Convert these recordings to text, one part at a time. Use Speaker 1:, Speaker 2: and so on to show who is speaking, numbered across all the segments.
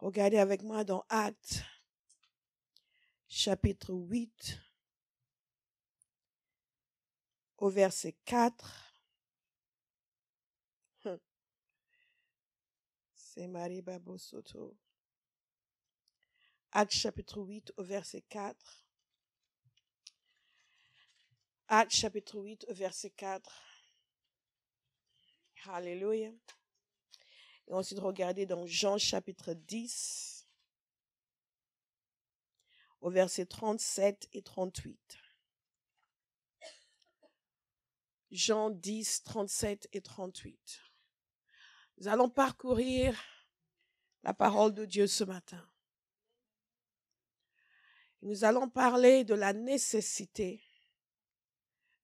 Speaker 1: Regardez avec moi dans Actes, chapitre 8, au verset 4. C'est Marie Babo Soto. Actes chapitre 8 au verset 4. Actes chapitre 8 au verset 4. Alléluia. Et ensuite, regardez dans Jean chapitre 10 au verset 37 et 38. Jean 10, 37 et 38. Nous allons parcourir la parole de Dieu ce matin. Nous allons parler de la nécessité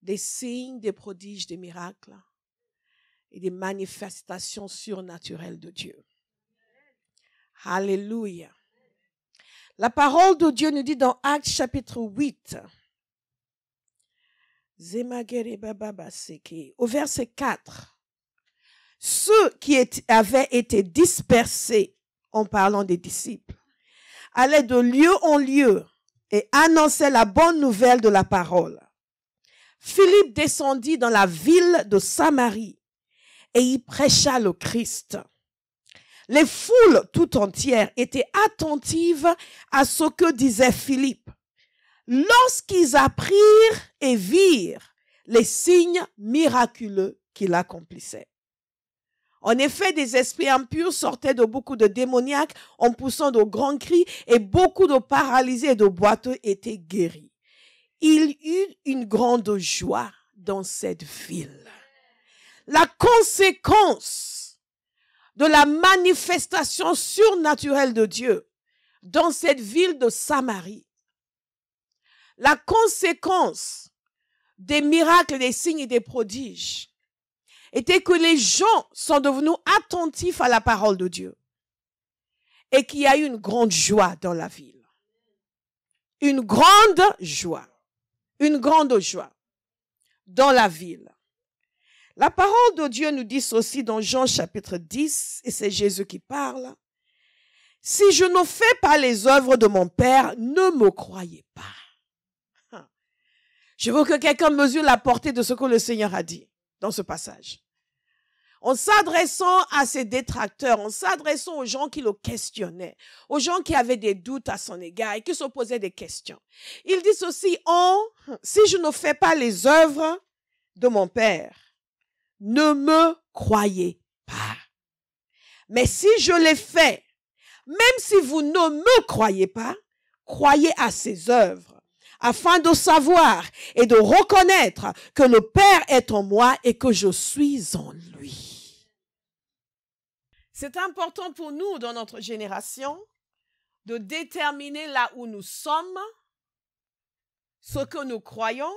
Speaker 1: des signes, des prodiges, des miracles et des manifestations surnaturelles de Dieu. Alléluia. La parole de Dieu nous dit dans Actes chapitre 8, au verset 4, ceux qui avaient été dispersés, en parlant des disciples, allaient de lieu en lieu et annonçaient la bonne nouvelle de la parole. Philippe descendit dans la ville de Samarie et y prêcha le Christ. Les foules tout entières étaient attentives à ce que disait Philippe. Lorsqu'ils apprirent et virent les signes miraculeux qu'il accomplissait. En effet, des esprits impurs sortaient de beaucoup de démoniaques en poussant de grands cris et beaucoup de paralysés et de boiteux étaient guéris. Il y eut une grande joie dans cette ville. La conséquence de la manifestation surnaturelle de Dieu dans cette ville de Samarie, la conséquence des miracles, des signes et des prodiges était que les gens sont devenus attentifs à la parole de Dieu et qu'il y a eu une grande joie dans la ville. Une grande joie dans la ville. La parole de Dieu nous dit ceci dans Jean chapitre 10, et c'est Jésus qui parle. Si je ne fais pas les œuvres de mon Père, ne me croyez pas. Je veux que quelqu'un mesure la portée de ce que le Seigneur a dit dans ce passage. En s'adressant à ses détracteurs, en s'adressant aux gens qui le questionnaient, aux gens qui avaient des doutes à son égard et qui se posaient des questions. Il dit ceci, si je ne fais pas les œuvres de mon Père, ne me croyez pas. Mais si je les fais, même si vous ne me croyez pas, croyez à ses œuvres, afin de savoir et de reconnaître que le Père est en moi et que je suis en lui. C'est important pour nous, dans notre génération, de déterminer là où nous sommes, ce que nous croyons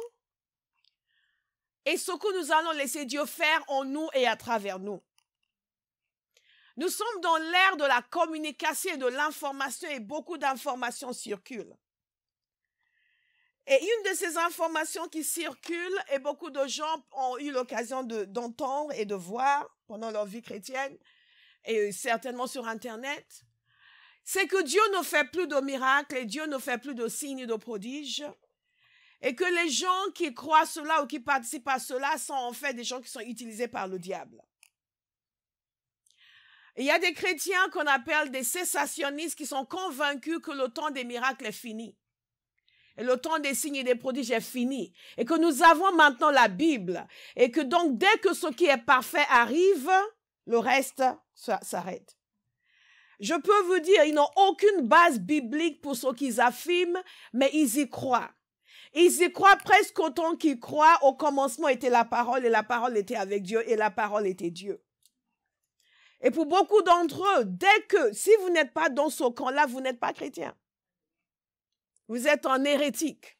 Speaker 1: et ce que nous allons laisser Dieu faire en nous et à travers nous. Nous sommes dans l'ère de la communication et de l'information et beaucoup d'informations circulent. Et une de ces informations qui circulent et beaucoup de gens ont eu l'occasion d'entendre et de voir pendant leur vie chrétienne et certainement sur Internet, c'est que Dieu ne fait plus de miracles et Dieu ne fait plus de signes et de prodiges et que les gens qui croient cela ou qui participent à cela sont en fait des gens qui sont utilisés par le diable. Et il y a des chrétiens qu'on appelle des cessationnistes qui sont convaincus que le temps des miracles est fini. Et le temps des signes et des prodiges est fini. Et que nous avons maintenant la Bible. Et que donc, dès que ce qui est parfait arrive, le reste s'arrête. Je peux vous dire, ils n'ont aucune base biblique pour ce qu'ils affirment, mais ils y croient. Ils y croient presque autant qu'ils croient au commencement était la parole et la parole était avec Dieu et la parole était Dieu. Et pour beaucoup d'entre eux, si vous n'êtes pas dans ce camp-là, vous n'êtes pas chrétien. Vous êtes un hérétique.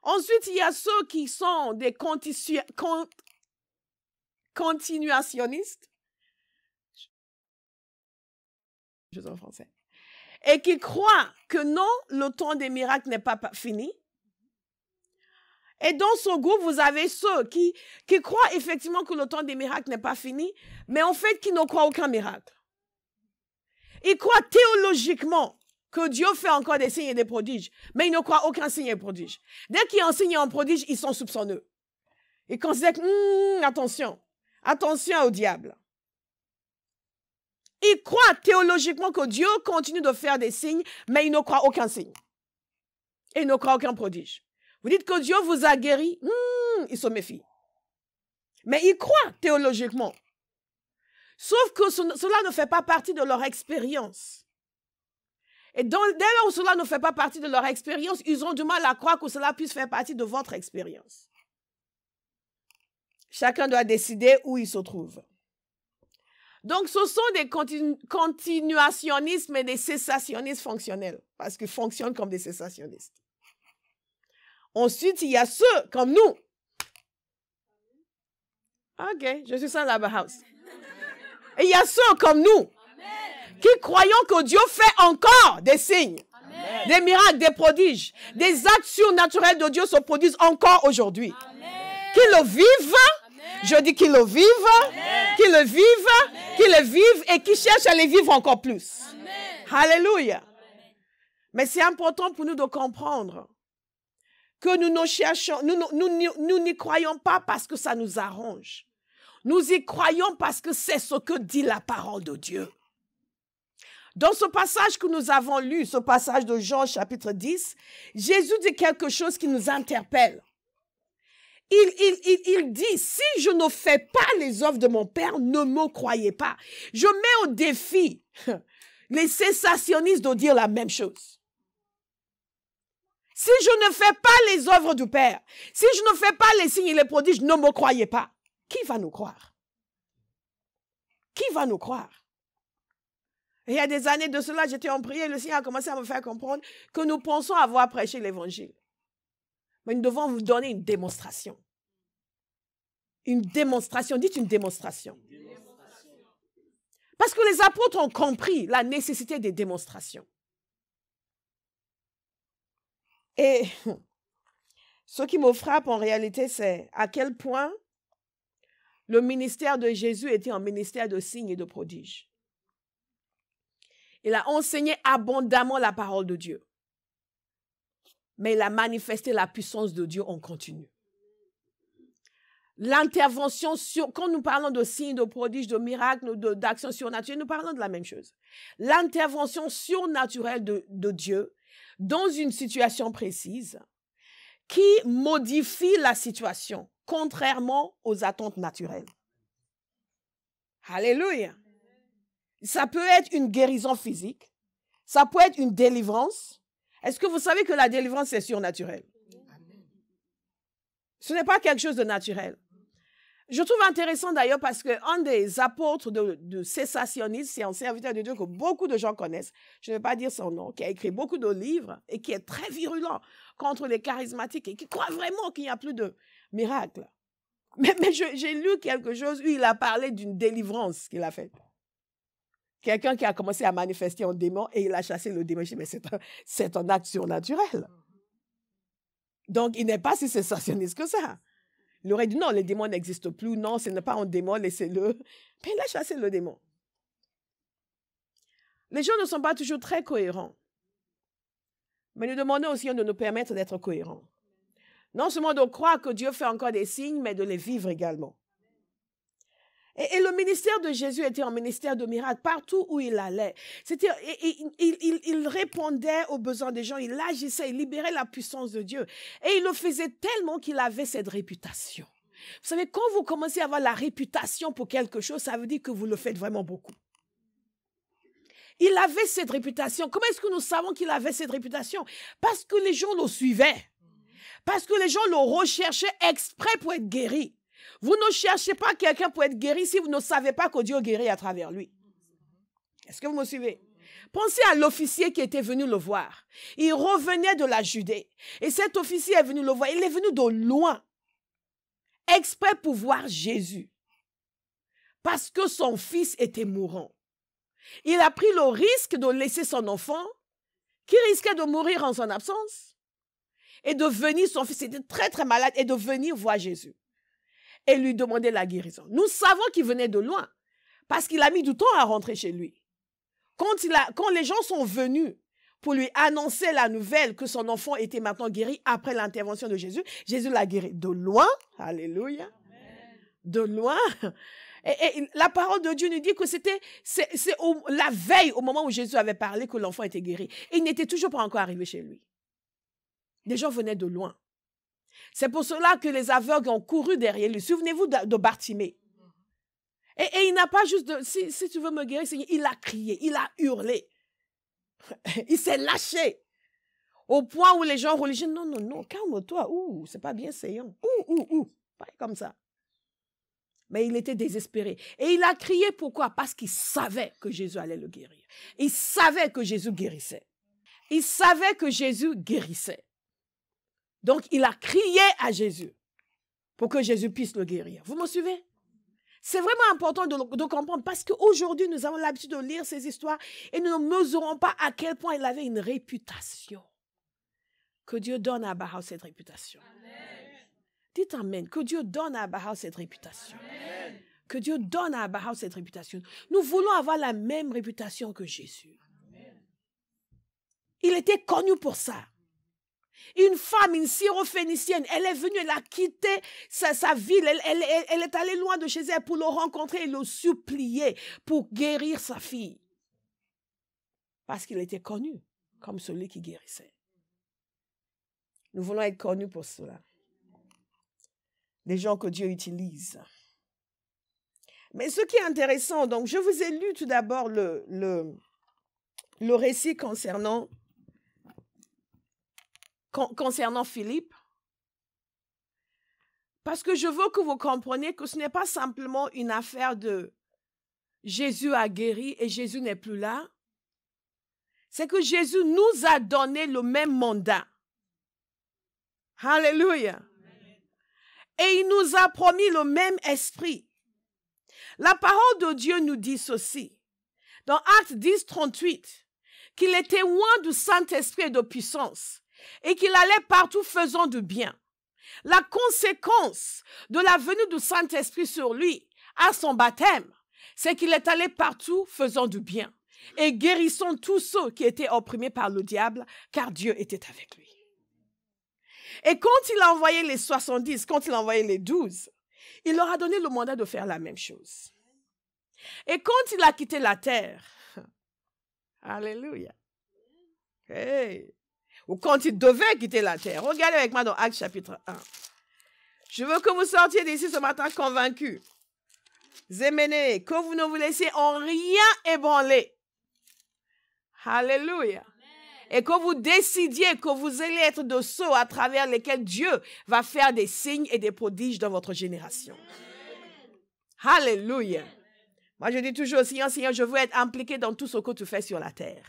Speaker 1: Ensuite, il y a ceux qui sont des continuationnistes. Je suis en français. Et qui croient que non, le temps des miracles n'est pas fini. Et dans ce groupe, vous avez ceux qui croient effectivement que le temps des miracles n'est pas fini, mais en fait qui ne croient aucun miracle. Ils croient théologiquement que Dieu fait encore des signes et des prodiges, mais ils ne croient aucun signe et prodige. Dès qu'il y a un signe et un prodige, ils sont soupçonneux. Ils considèrent que, attention, attention au diable. Ils croient théologiquement que Dieu continue de faire des signes, mais ils ne croient aucun signe. Et ils ne croient aucun prodige. Vous dites que Dieu vous a guéri, ils se méfient. Mais ils croient théologiquement. Sauf que cela ne fait pas partie de leur expérience. Et dès lors où cela ne fait pas partie de leur expérience, ils ont du mal à croire que cela puisse faire partie de votre expérience. Chacun doit décider où il se trouve. Donc, ce sont des continuationnistes et des cessationnistes fonctionnels, parce qu'ils fonctionnent comme des cessationnistes. Ensuite, il y a ceux comme nous. Ok, je suis ça là-bas house. Et il y a ceux comme nous qui croyons que Dieu fait encore des signes, des miracles, des prodiges, des actes surnaturels de Dieu se produisent encore aujourd'hui. Qu'ils le vivent, je dis qu'ils le vivent, qu'ils le vivent, qu'ils le vivent et qu'ils cherchent à les vivre encore plus. Alléluia. Mais c'est important pour nous de comprendre que nous n'y croyons pas parce que ça nous arrange. Nous y croyons parce que c'est ce que dit la parole de Dieu. Dans ce passage que nous avons lu, ce passage de Jean chapitre 10, Jésus dit quelque chose qui nous interpelle. Il dit, si je ne fais pas les œuvres de mon Père, ne me croyez pas. Je mets au défi les cessationnistes de dire la même chose. Si je ne fais pas les œuvres du Père, si je ne fais pas les signes et les prodiges, ne me croyez pas. Qui va nous croire? Qui va nous croire? Et il y a des années de cela, j'étais en prière, le Seigneur a commencé à me faire comprendre que nous pensons avoir prêché l'évangile. Mais nous devons vous donner une démonstration. Une démonstration, dites une démonstration. Parce que les apôtres ont compris la nécessité des démonstrations. Et ce qui me frappe en réalité, c'est à quel point le ministère de Jésus était un ministère de signes et de prodiges. Il a enseigné abondamment la parole de Dieu. Mais il a manifesté la puissance de Dieu en continu. L'intervention, quand nous parlons de signes, de prodiges, de miracles, d'actions surnaturelles, nous parlons de la même chose. L'intervention surnaturelle de Dieu dans une situation précise qui modifie la situation, contrairement aux attentes naturelles. Alléluia. Ça peut être une guérison physique, ça peut être une délivrance. Est-ce que vous savez que la délivrance est surnaturelle? Ce n'est pas quelque chose de naturel. Je trouve intéressant d'ailleurs parce qu'un des apôtres de cessationnisme, c'est un serviteur de Dieu que beaucoup de gens connaissent, je ne vais pas dire son nom, qui a écrit beaucoup de livres et qui est très virulent contre les charismatiques et qui croit vraiment qu'il n'y a plus de miracles. Mais j'ai lu quelque chose où il a parlé d'une délivrance qu'il a faite. Quelqu'un qui a commencé à manifester un démon et il a chassé le démon. Je dis, mais c'est un acte surnaturel. Donc, il n'est pas si sensationniste que ça. Il aurait dit, non, les démons n'existent plus. Non, ce n'est pas un démon, laissez-le. Mais il a chassé le démon. Les gens ne sont pas toujours très cohérents. Mais nous demandons aussi de nous permettre d'être cohérents. Non seulement de croire que Dieu fait encore des signes, mais de les vivre également. Et le ministère de Jésus était un ministère de miracles partout où il allait. Il répondait aux besoins des gens, il agissait, il libérait la puissance de Dieu. Et il le faisait tellement qu'il avait cette réputation. Vous savez, quand vous commencez à avoir la réputation pour quelque chose, ça veut dire que vous le faites vraiment beaucoup. Il avait cette réputation. Comment est-ce que nous savons qu'il avait cette réputation? Parce que les gens le suivaient. Parce que les gens le recherchaient exprès pour être guéris. Vous ne cherchez pas quelqu'un pour être guéri si vous ne savez pas que Dieu guérit à travers lui. Est-ce que vous me suivez? Pensez à l'officier qui était venu le voir. Il revenait de la Judée. Et cet officier est venu le voir. Il est venu de loin, exprès pour voir Jésus. Parce que son fils était mourant. Il a pris le risque de laisser son enfant, qui risquait de mourir en son absence, et de venir, son fils était très très malade, et de venir voir Jésus. Et lui demander la guérison. Nous savons qu'il venait de loin, parce qu'il a mis du temps à rentrer chez lui. Quand les gens sont venus pour lui annoncer la nouvelle que son enfant était maintenant guéri après l'intervention de Jésus, Jésus l'a guéri de loin. Alléluia. Amen. De loin. Et la parole de Dieu nous dit que c'est la veille, au moment où Jésus avait parlé, que l'enfant était guéri. Et il n'était toujours pas encore arrivé chez lui. Les gens venaient de loin. C'est pour cela que les aveugles ont couru derrière lui. Souvenez-vous de Bartimée. Et il n'a pas juste si tu veux me guérir, il a crié, il a hurlé. Il s'est lâché. Au point où les gens religieux, non, calme-toi. Ouh, c'est pas bien saillant. Pas comme ça. Mais il était désespéré. Et il a crié pourquoi? Parce qu'il savait que Jésus allait le guérir. Il savait que Jésus guérissait. Il savait que Jésus guérissait. Donc, il a crié à Jésus pour que Jésus puisse le guérir. Vous me suivez? C'est vraiment important de comprendre parce qu'aujourd'hui, nous avons l'habitude de lire ces histoires et nous ne mesurons pas à quel point il avait une réputation. Que Dieu donne à Abraham cette réputation. Amen. Dites Amen. Que Dieu donne à Abraham cette réputation. Amen. Que Dieu donne à Abraham cette réputation. Nous voulons avoir la même réputation que Jésus. Amen. Il était connu pour ça. Une femme, une syrophénicienne, elle est venue, elle a quitté sa ville, elle est allée loin de chez elle pour le rencontrer et le supplier pour guérir sa fille. Parce qu'il était connu comme celui qui guérissait. Nous voulons être connus pour cela. Des gens que Dieu utilise. Mais ce qui est intéressant, donc je vous ai lu tout d'abord le récit concernant Philippe, parce que je veux que vous compreniez que ce n'est pas simplement une affaire de Jésus a guéri et Jésus n'est plus là. C'est que Jésus nous a donné le même mandat. Alléluia. Et il nous a promis le même esprit. La parole de Dieu nous dit ceci, dans Actes 10, 38, qu'il était loin du Saint-Esprit et de puissance, et qu'il allait partout faisant du bien. La conséquence de la venue du Saint-Esprit sur lui, à son baptême, c'est qu'il est allé partout faisant du bien et guérissant tous ceux qui étaient opprimés par le diable, car Dieu était avec lui. Et quand il a envoyé les 70, quand il a envoyé les 12, il leur a donné le mandat de faire la même chose. Et quand il a quitté la terre, alléluia, hey, ou quand il devait quitter la terre, regardez avec moi dans Actes chapitre 1. Je veux que vous sortiez d'ici ce matin convaincus, zéménés, que vous ne vous laissiez en rien ébranler. Alléluia. Et que vous décidiez que vous allez être de ceux à travers lesquels Dieu va faire des signes et des prodiges dans votre génération. Alléluia. Moi, je dis toujours, Seigneur, je veux être impliqué dans tout ce que tu fais sur la terre.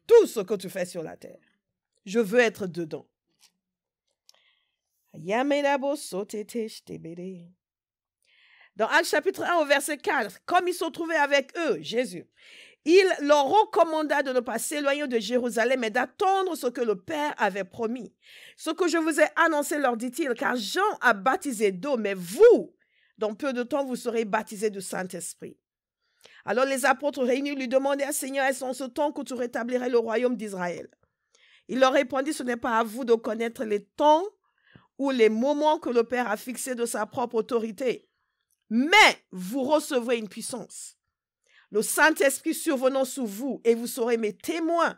Speaker 1: Tout ce que tu fais sur la terre. Je veux être dedans. Dans Actes chapitre 1 au verset 4, comme ils se trouvaient avec eux, Jésus, il leur recommanda de ne pas s'éloigner de Jérusalem, mais d'attendre ce que le Père avait promis. Ce que je vous ai annoncé, leur dit-il, car Jean a baptisé d'eau, mais vous, dans peu de temps, vous serez baptisés du Saint-Esprit. Alors les apôtres réunis lui demandèrent, Seigneur, est-ce en ce temps que tu rétablirais le royaume d'Israël? Il leur répondit, ce n'est pas à vous de connaître les temps ou les moments que le Père a fixés de sa propre autorité, mais vous recevrez une puissance. Le Saint-Esprit survenant sur vous, et vous serez mes témoins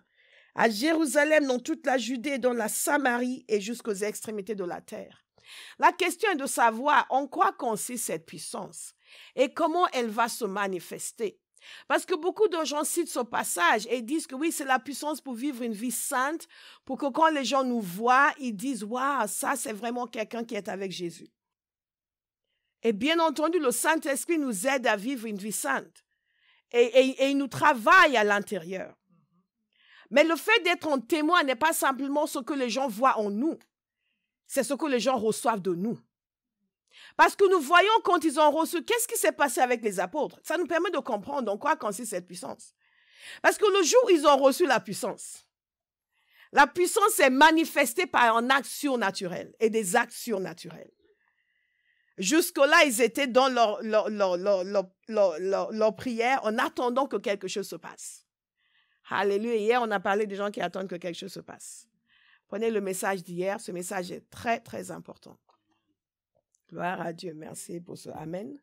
Speaker 1: à Jérusalem, dans toute la Judée, dans la Samarie et jusqu'aux extrémités de la terre. La question est de savoir en quoi consiste cette puissance et comment elle va se manifester. Parce que beaucoup de gens citent ce passage et disent que oui, c'est la puissance pour vivre une vie sainte, pour que quand les gens nous voient, ils disent « Waouh, ça c'est vraiment quelqu'un qui est avec Jésus ». Et bien entendu, le Saint-Esprit nous aide à vivre une vie sainte. Et il nous travaille à l'intérieur. Mais le fait d'être un témoin n'est pas simplement ce que les gens voient en nous. C'est ce que les gens reçoivent de nous. Parce que nous voyons quand ils ont reçu, qu'est-ce qui s'est passé avec les apôtres? Ça nous permet de comprendre en quoi consiste cette puissance. Parce que le jour où ils ont reçu la puissance est manifestée par un acte surnaturel et des actes surnaturels. Jusque-là, ils étaient dans leur prière en attendant que quelque chose se passe. Alléluia. Hier, on a parlé des gens qui attendent que quelque chose se passe. Prenez le message d'hier. Ce message est très, très important. Gloire à Dieu. Merci pour ce Amen.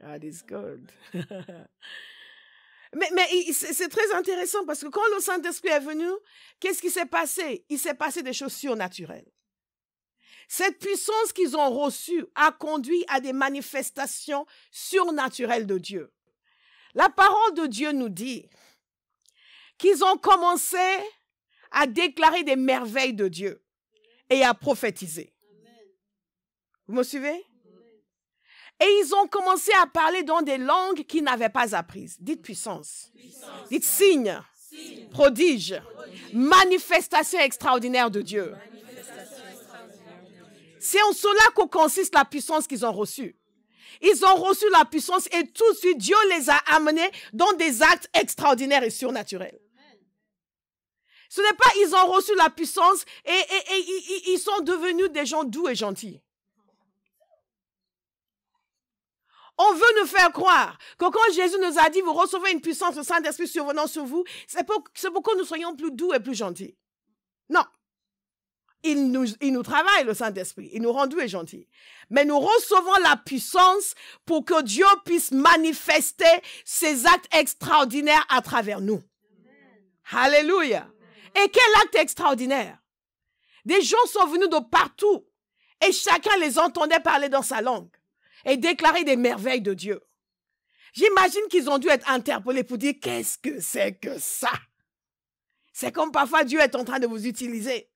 Speaker 1: God is good. mais c'est très intéressant parce que quand le Saint-Esprit est venu, qu'est-ce qui s'est passé? Il s'est passé des choses surnaturelles. Cette puissance qu'ils ont reçue a conduit à des manifestations surnaturelles de Dieu. La parole de Dieu nous dit qu'ils ont commencé à déclarer des merveilles de Dieu et à prophétiser. Vous me suivez? Et ils ont commencé à parler dans des langues qu'ils n'avaient pas apprises. Dites puissance. Dites signe. Prodige. Manifestation extraordinaire de Dieu. C'est en cela que consiste la puissance qu'ils ont reçue. Ils ont reçu la puissance et tout de suite, Dieu les a amenés dans des actes extraordinaires et surnaturels. Ce n'est pas ils ont reçu la puissance et ils sont devenus des gens doux et gentils. On veut nous faire croire que quand Jésus nous a dit, vous recevez une puissance, le Saint-Esprit survenant sur vous, c'est pour que nous soyons plus doux et plus gentils. Non. Il nous travaille, le Saint-Esprit. Il nous rend doux et gentils. Mais nous recevons la puissance pour que Dieu puisse manifester ses actes extraordinaires à travers nous. Amen. Alléluia. Et quel acte extraordinaire? Des gens sont venus de partout et chacun les entendait parler dans sa langue et déclarer des merveilles de Dieu. J'imagine qu'ils ont dû être interpellés pour dire, qu'est-ce que c'est que ça? C'est comme parfois Dieu est en train de vous utiliser.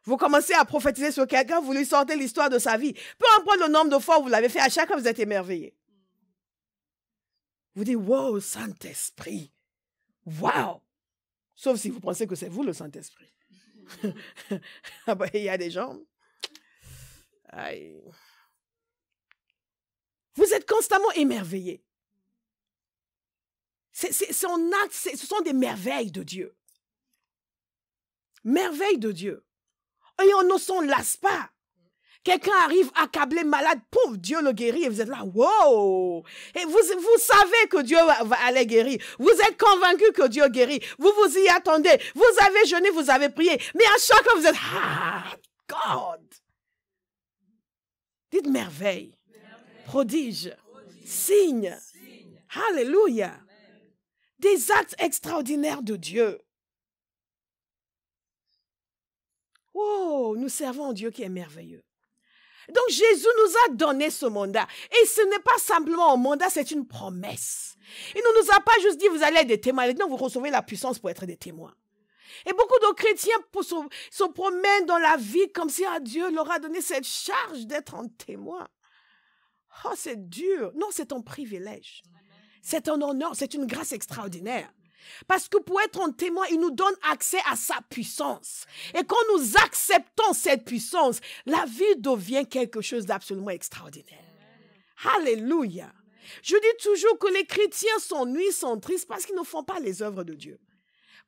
Speaker 1: Vous commencez à prophétiser sur quelqu'un, vous lui sortez l'histoire de sa vie. Peu importe le nombre de fois où vous l'avez fait, à chaque fois vous êtes émerveillé. Vous dites, wow, Saint-Esprit. Wow. Sauf si vous pensez que c'est vous le Saint-Esprit. Ah ben, il y a des gens. Aïe. Vous êtes constamment émerveillés. Son acte, ce sont des merveilles de Dieu. Merveilles de Dieu. Et on ne s'en lasse pas. Quelqu'un arrive accablé, malade, pauvre, Dieu le guérit et vous êtes là, wow! Et vous savez que Dieu va aller guérir. Vous êtes convaincu que Dieu guérit. Vous vous y attendez. Vous avez jeûné, vous avez prié. Mais à chaque fois, vous êtes, ah, God! Dites merveille, prodige, signe. Alléluia. Des actes extraordinaires de Dieu. Oh, nous servons un Dieu qui est merveilleux. Donc, Jésus nous a donné ce mandat. Et ce n'est pas simplement un mandat, c'est une promesse. Il ne nous a pas juste dit, vous allez être des témoins. Maintenant, vous recevez la puissance pour être des témoins. Et beaucoup de chrétiens se promènent dans la vie comme si Dieu leur a donné cette charge d'être un témoin. Oh, c'est dur. Non, c'est un privilège. C'est un honneur, c'est une grâce extraordinaire. Parce que pour être un témoin, il nous donne accès à sa puissance. Et quand nous acceptons cette puissance, la vie devient quelque chose d'absolument extraordinaire. Alléluia. Je dis toujours que les chrétiens s'ennuient, sont tristes parce qu'ils ne font pas les œuvres de Dieu.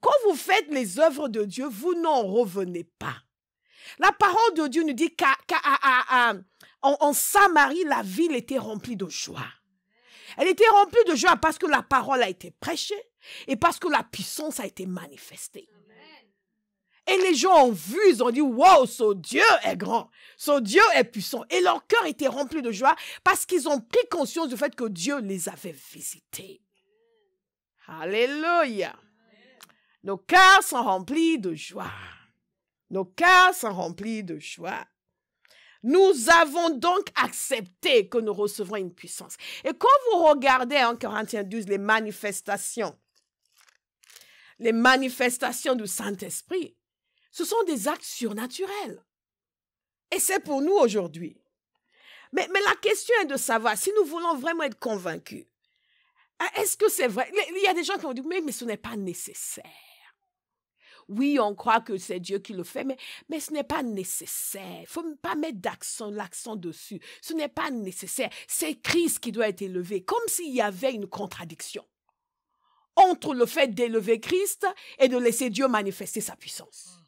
Speaker 1: Quand vous faites les œuvres de Dieu, vous n'en revenez pas. La parole de Dieu nous dit qu'en Samarie, la ville était remplie de joie. Elle était remplie de joie parce que la parole a été prêchée et parce que la puissance a été manifestée. Et les gens ont vu, ils ont dit, wow, ce Dieu est grand, ce Dieu est puissant. Et leur cœur était rempli de joie parce qu'ils ont pris conscience du fait que Dieu les avait visités. Alléluia. Nos cœurs sont remplis de joie. Nos cœurs sont remplis de joie. Nous avons donc accepté que nous recevrons une puissance. Et quand vous regardez en Corinthiens 12 les manifestations du Saint-Esprit, ce sont des actes surnaturels. Et c'est pour nous aujourd'hui. Mais la question est de savoir si nous voulons vraiment être convaincus. Est-ce que c'est vrai? Il y a des gens qui vont dire, mais ce n'est pas nécessaire. Oui, on croit que c'est Dieu qui le fait, mais ce n'est pas nécessaire. Il ne faut pas mettre l'accent dessus. Ce n'est pas nécessaire. C'est Christ qui doit être élevé, comme s'il y avait une contradiction entre le fait d'élever Christ et de laisser Dieu manifester sa puissance.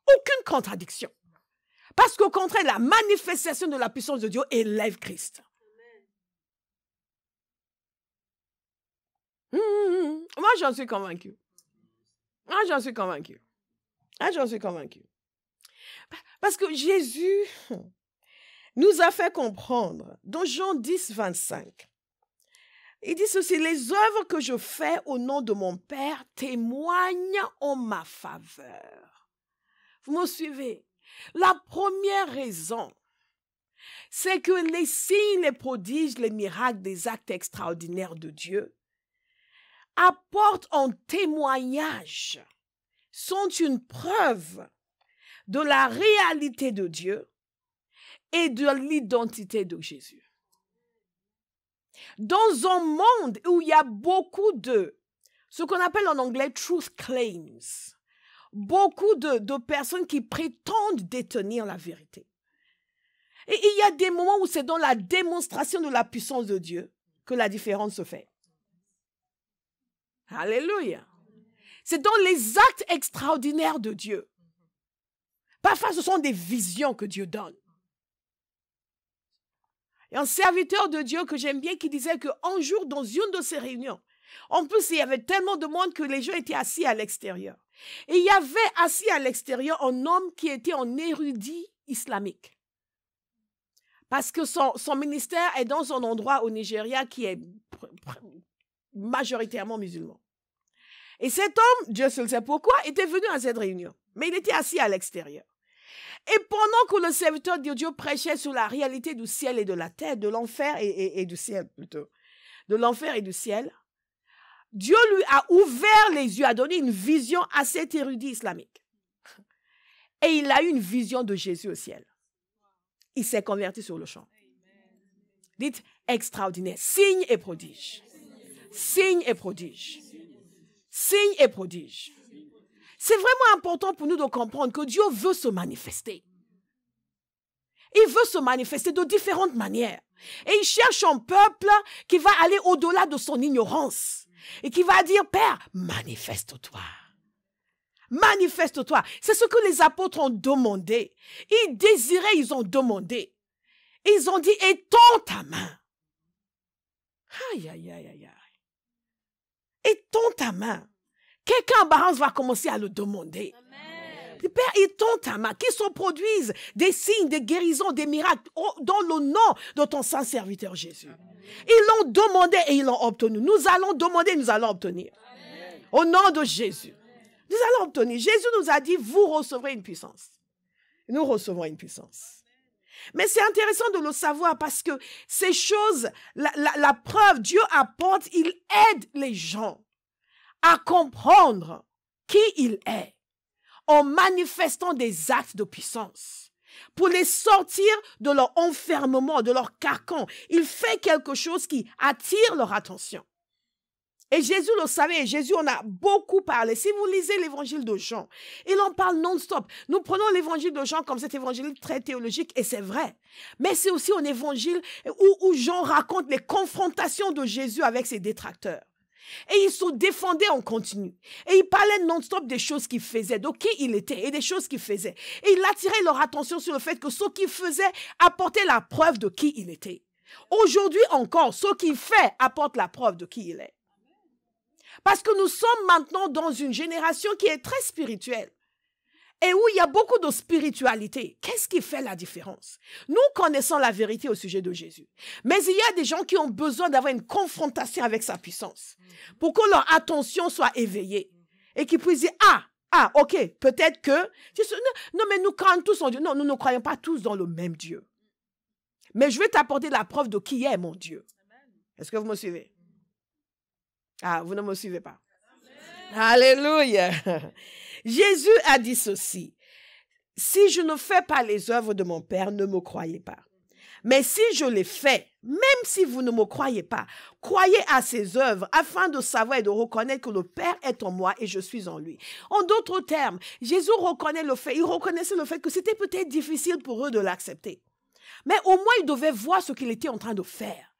Speaker 1: Aucune contradiction. Parce qu'au contraire, la manifestation de la puissance de Dieu élève Christ. Moi, j'en suis convaincue. Ah, j'en suis convaincu. Ah, j'en suis convaincu. Parce que Jésus nous a fait comprendre, dans Jean 10, 25, il dit ceci, les œuvres que je fais au nom de mon Père témoignent en ma faveur. Vous me suivez? La première raison, c'est que les signes, les prodiges, les miracles, les actes extraordinaires de Dieu apportent en témoignage, sont une preuve de la réalité de Dieu et de l'identité de Jésus. Dans un monde où il y a beaucoup de, ce qu'on appelle en anglais truth claims, beaucoup de personnes qui prétendent détenir la vérité. Et il y a des moments où c'est dans la démonstration de la puissance de Dieu que la différence se fait. Alléluia. C'est dans les actes extraordinaires de Dieu. Parfois, ce sont des visions que Dieu donne. Il y a un serviteur de Dieu que j'aime bien qui disait qu'un jour, dans une de ces réunions, en plus, il y avait tellement de monde que les gens étaient assis à l'extérieur. Et il y avait assis à l'extérieur un homme qui était un érudit islamique. Parce que son ministère est dans un endroit au Nigeria qui est majoritairement musulman. Et cet homme, Dieu seul sait pourquoi, était venu à cette réunion. Mais il était assis à l'extérieur. Et pendant que le serviteur de Dieu prêchait sur la réalité du ciel et de la terre, de l'enfer et du ciel plutôt, de l'enfer et du ciel, Dieu lui a ouvert les yeux, a donné une vision à cet érudit islamique. Et il a eu une vision de Jésus au ciel. Il s'est converti sur le champ. Dites extraordinaire. Signe et prodige. Signe et prodige. Signe et prodige. C'est vraiment important pour nous de comprendre que Dieu veut se manifester. Il veut se manifester de différentes manières. Et il cherche un peuple qui va aller au-delà de son ignorance. Et qui va dire, Père, manifeste-toi. Manifeste-toi. C'est ce que les apôtres ont demandé. Ils désiraient, ils ont demandé. Ils ont dit, étends ta main. Aïe, aïe, aïe, aïe, aïe. Étends ta main. Quelqu'un en Barance va commencer à le demander. Amen. Père, étends ta main. Qu'ils se produisent des signes, des guérisons, des miracles dans le nom de ton saint serviteur Jésus. Amen. Ils l'ont demandé et ils l'ont obtenu. Nous allons demander, nous allons obtenir. Amen. Au nom de Jésus. Nous allons obtenir. Jésus nous a dit, vous recevrez une puissance. Nous recevrons une puissance. Mais c'est intéressant de le savoir parce que ces choses, la preuve, Dieu apporte, il aide les gens à comprendre qui il est en manifestant des actes de puissance pour les sortir de leur enfermement, de leur carcan. Il fait quelque chose qui attire leur attention. Et Jésus le savait, et Jésus en a beaucoup parlé. Si vous lisez l'évangile de Jean, il en parle non-stop. Nous prenons l'évangile de Jean comme cet évangile très théologique, et c'est vrai. Mais c'est aussi un évangile où Jean raconte les confrontations de Jésus avec ses détracteurs. Et il se défendait en continu. Et il parlait non-stop des choses qu'il faisait, de qui il était et des choses qu'il faisait. Et il attirait leur attention sur le fait que ce qu'il faisait apportait la preuve de qui il était. Aujourd'hui encore, ce qu'il fait apporte la preuve de qui il est. Parce que nous sommes maintenant dans une génération qui est très spirituelle et où il y a beaucoup de spiritualité. Qu'est-ce qui fait la différence? Nous connaissons la vérité au sujet de Jésus. Mais il y a des gens qui ont besoin d'avoir une confrontation avec sa puissance pour que leur attention soit éveillée et qu'ils puissent dire, ok, peut-être que... Non, mais nous croyons tous en Dieu. Non, nous ne croyons pas tous dans le même Dieu. Mais je vais t'apporter la preuve de qui est mon Dieu. Est-ce que vous me suivez? Ah, vous ne me suivez pas. Amen. Alléluia. Jésus a dit ceci. Si je ne fais pas les œuvres de mon Père, ne me croyez pas. Mais si je les fais, même si vous ne me croyez pas, croyez à ces œuvres afin de savoir et de reconnaître que le Père est en moi et je suis en lui. En d'autres termes, Jésus il reconnaissait le fait que c'était peut-être difficile pour eux de l'accepter. Mais au moins, ils devaient voir ce qu'il était en train de faire.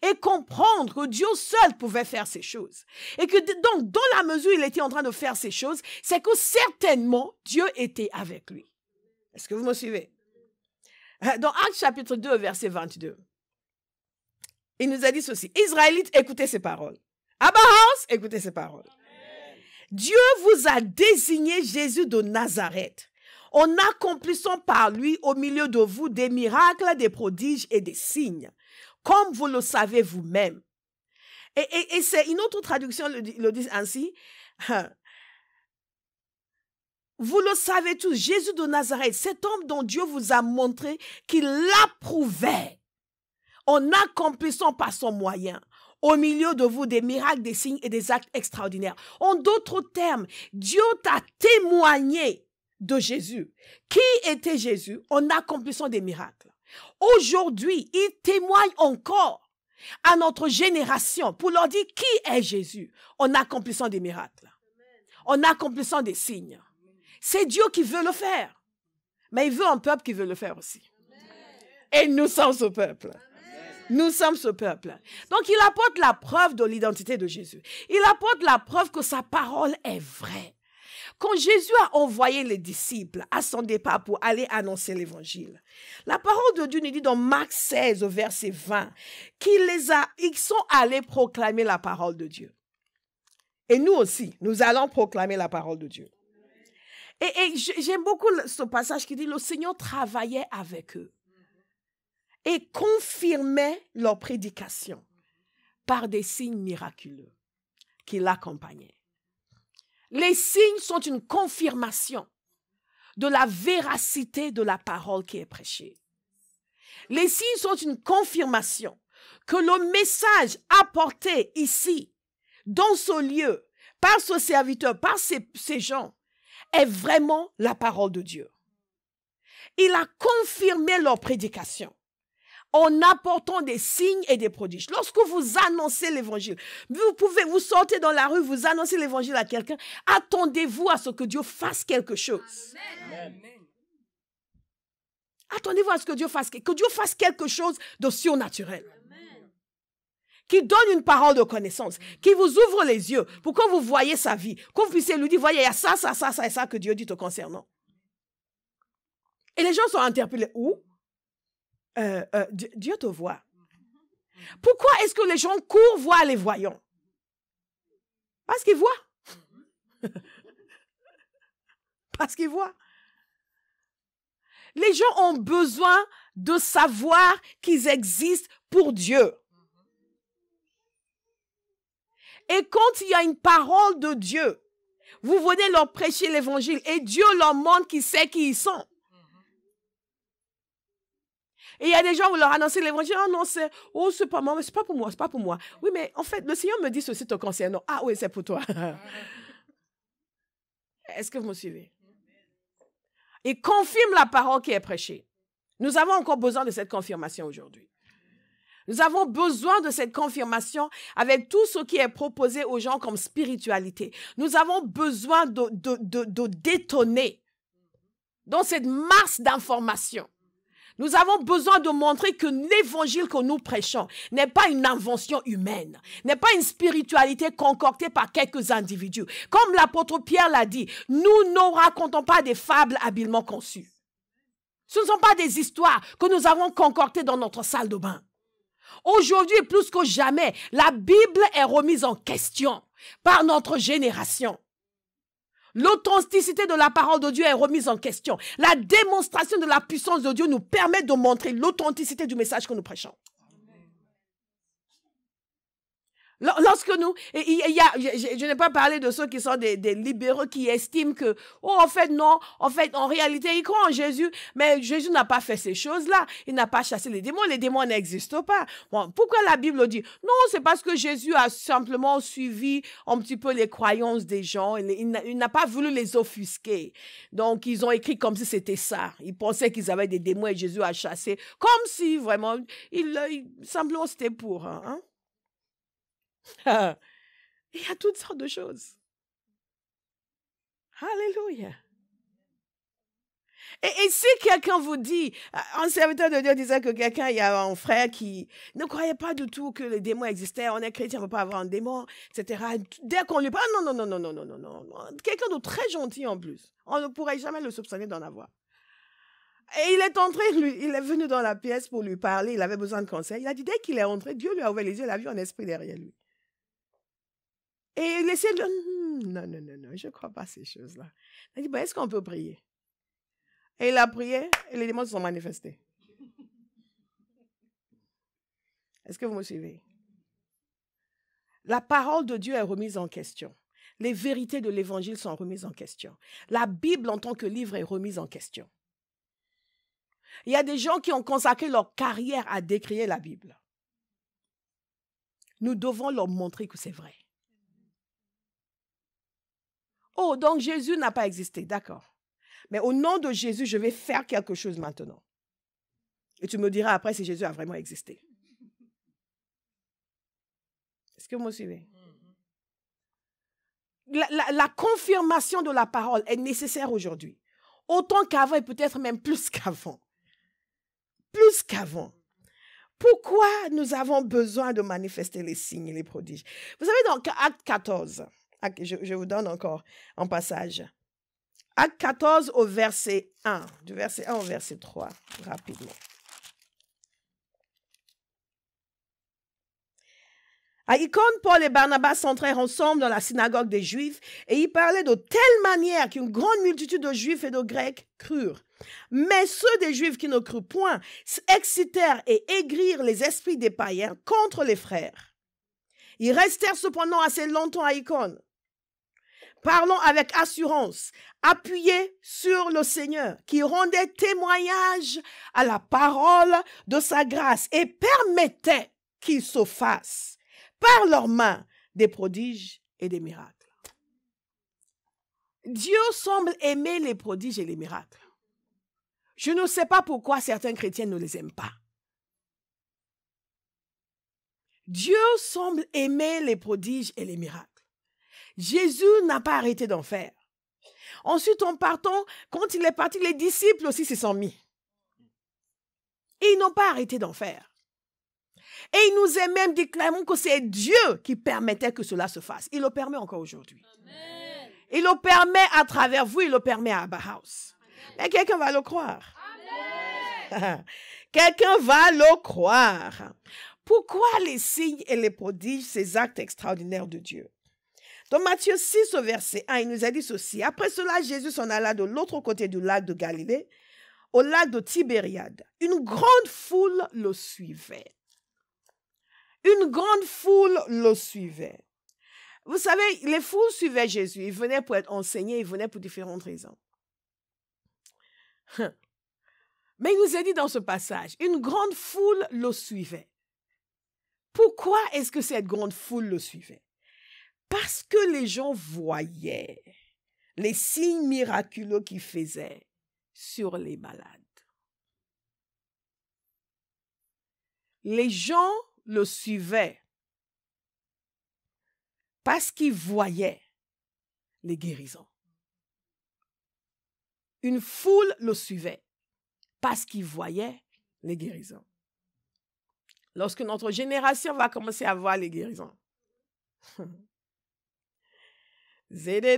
Speaker 1: Et comprendre que Dieu seul pouvait faire ces choses. Et que donc, dans la mesure où il était en train de faire ces choses, c'est que certainement, Dieu était avec lui. Est-ce que vous me suivez? Dans Actes chapitre 2, verset 22, il nous a dit ceci. Israélites, écoutez ces paroles. Abraham, écoutez ces paroles. Dieu vous a désigné Jésus de Nazareth, en accomplissant par lui au milieu de vous des miracles, des prodiges et des signes, comme vous le savez vous-même. Et c'est une autre traduction le dit ainsi. Vous le savez tous, Jésus de Nazareth, cet homme dont Dieu vous a montré qu'il l'approuvait en accomplissant par son moyen au milieu de vous des miracles, des signes et des actes extraordinaires. En d'autres termes, Dieu t'a témoigné de Jésus. Qui était Jésus en accomplissant des miracles? Aujourd'hui, il témoigne encore à notre génération pour leur dire qui est Jésus en accomplissant des miracles, en accomplissant des signes. C'est Dieu qui veut le faire. Mais il veut un peuple qui veut le faire aussi. Et nous sommes ce peuple. Nous sommes ce peuple. Donc, il apporte la preuve de l'identité de Jésus. Il apporte la preuve que sa parole est vraie. Quand Jésus a envoyé les disciples à son départ pour aller annoncer l'évangile, la parole de Dieu nous dit dans Marc 16, au verset 20, ils sont allés proclamer la parole de Dieu. Et nous aussi, nous allons proclamer la parole de Dieu. Et j'aime beaucoup ce passage qui dit, le Seigneur travaillait avec eux et confirmait leur prédication par des signes miraculeux qui l'accompagnaient. Les signes sont une confirmation de la véracité de la parole qui est prêchée. Les signes sont une confirmation que le message apporté ici, dans ce lieu, par ce serviteur, par ces gens, est vraiment la parole de Dieu. Il a confirmé leur prédication en apportant des signes et des prodiges. Lorsque vous annoncez l'évangile, vous sortez dans la rue, vous annoncez l'évangile à quelqu'un, attendez-vous à ce que Dieu fasse quelque chose. Amen. Attendez-vous à ce que Dieu fasse quelque chose de surnaturel. Amen. Qui donne une parole de connaissance, qui vous ouvre les yeux pour que vous voyez sa vie, que vous puissiez lui dire, voyez, il y a ça et ça que Dieu dit te concernant. Et les gens sont interpellés. Où? Dieu te voit. Pourquoi est-ce que les gens courent voir les voyants? Parce qu'ils voient. Parce qu'ils voient. Les gens ont besoin de savoir qu'ils existent pour Dieu. Et quand il y a une parole de Dieu, vous venez leur prêcher l'évangile et Dieu leur montre qu'il sait qui ils sont. Et il y a des gens, vous leur annoncez l'évangile, oh non, c'est pas moi, mais c'est pas pour moi, c'est pas pour moi. Oui, mais en fait, le Seigneur me dit ceci te concernant. Ah oui, c'est pour toi. Est-ce que vous me suivez? Il confirme la parole qui est prêchée. Nous avons encore besoin de cette confirmation aujourd'hui. Nous avons besoin de cette confirmation avec tout ce qui est proposé aux gens comme spiritualité. Nous avons besoin de détonner dans cette masse d'informations. Nous avons besoin de montrer que l'évangile que nous prêchons n'est pas une invention humaine, n'est pas une spiritualité concoctée par quelques individus. Comme l'apôtre Pierre l'a dit, nous ne racontons pas des fables habilement conçues. Ce ne sont pas des histoires que nous avons concoctées dans notre salle de bain. Aujourd'hui, plus que jamais, la Bible est remise en question par notre génération. L'authenticité de la parole de Dieu est remise en question. La démonstration de la puissance de Dieu nous permet de montrer l'authenticité du message que nous prêchons. Lorsque nous, je n'ai pas parlé de ceux qui sont des libéraux qui estiment que, en réalité, ils croient en Jésus, mais Jésus n'a pas fait ces choses-là. Il n'a pas chassé les démons n'existent pas. Bon, pourquoi la Bible dit? Non, c'est parce que Jésus a simplement suivi un petit peu les croyances des gens. Il n'a pas voulu les offusquer. Donc, ils ont écrit comme si c'était ça. Ils pensaient qu'ils avaient des démons et Jésus a chassé. Comme si, vraiment, simplement c'était pour... Hein? Il y a toutes sortes de choses. Alléluia. Et si quelqu'un vous dit, un serviteur de Dieu disait que il y a un frère qui ne croyait pas du tout que les démons existaient, on est chrétien, on ne peut pas avoir un démon, etc. Dès qu'on lui parle, non. Quelqu'un de très gentil en plus. On ne pourrait jamais le soupçonner d'en avoir. Et il est venu dans la pièce pour lui parler, il avait besoin de conseils. Il a dit, dès qu'il est entré, Dieu lui a ouvert les yeux, il a vu un esprit derrière lui. Et il essaie de... Non, je ne crois pas à ces choses-là. Il dit, est-ce qu'on peut prier? Et il a prié et les démons se sont manifestés. Est-ce que vous me suivez? La parole de Dieu est remise en question. Les vérités de l'Évangile sont remises en question. La Bible en tant que livre est remise en question. Il y a des gens qui ont consacré leur carrière à décrier la Bible. Nous devons leur montrer que c'est vrai. Oh, donc Jésus n'a pas existé, d'accord. Mais au nom de Jésus, je vais faire quelque chose maintenant. Et tu me diras après si Jésus a vraiment existé. Est-ce que vous me suivez? La confirmation de la parole est nécessaire aujourd'hui. Autant qu'avant et peut-être même plus qu'avant. Plus qu'avant. Pourquoi nous avons besoin de manifester les signes et les prodiges? Vous savez, dans Acte 14, je vous donne encore un passage. Acte 14 au verset 1, du verset 1 au verset 3, rapidement. À Icône, Paul et Barnabas s'entrèrent ensemble dans la synagogue des Juifs et ils parlaient de telle manière qu'une grande multitude de Juifs et de Grecs crurent. Mais ceux des Juifs qui ne crurent point excitèrent et aigrirent les esprits des païens contre les frères. Ils restèrent cependant assez longtemps à Icône, parlant avec assurance, appuyés sur le Seigneur, qui rendait témoignage à la parole de sa grâce et permettait qu'il se fasse par leurs mains des prodiges et des miracles. Dieu semble aimer les prodiges et les miracles. Je ne sais pas pourquoi certains chrétiens ne les aiment pas. Dieu semble aimer les prodiges et les miracles. Jésus n'a pas arrêté d'en faire. Ensuite, en partant, quand il est parti, les disciples aussi se sont mis. Et ils n'ont pas arrêté d'en faire. Et il nous est même déclaré que c'est Dieu qui permettait que cela se fasse. Il le permet encore aujourd'hui. Amen. Il le permet à travers vous, il le permet à Abba House. Mais quelqu'un va le croire. Quelqu'un va le croire. Pourquoi les signes et les prodiges, ces actes extraordinaires de Dieu? Dans Matthieu 6, au verset 1, il nous a dit ceci. Après cela, Jésus s'en alla de l'autre côté du lac de Galilée, au lac de Tibériade. Une grande foule le suivait. Une grande foule le suivait. Vous savez, les foules suivaient Jésus. Ils venaient pour être enseignés, ils venaient pour différentes raisons. Mais il nous a dit dans ce passage, une grande foule le suivait. Pourquoi est-ce que cette grande foule le suivait? Parce que les gens voyaient les signes miraculeux qu'il faisait sur les malades. Les gens le suivaient parce qu'ils voyaient les guérisons. Une foule le suivait parce qu'ils voyaient les guérisons. Lorsque notre génération va commencer à voir les guérisons, les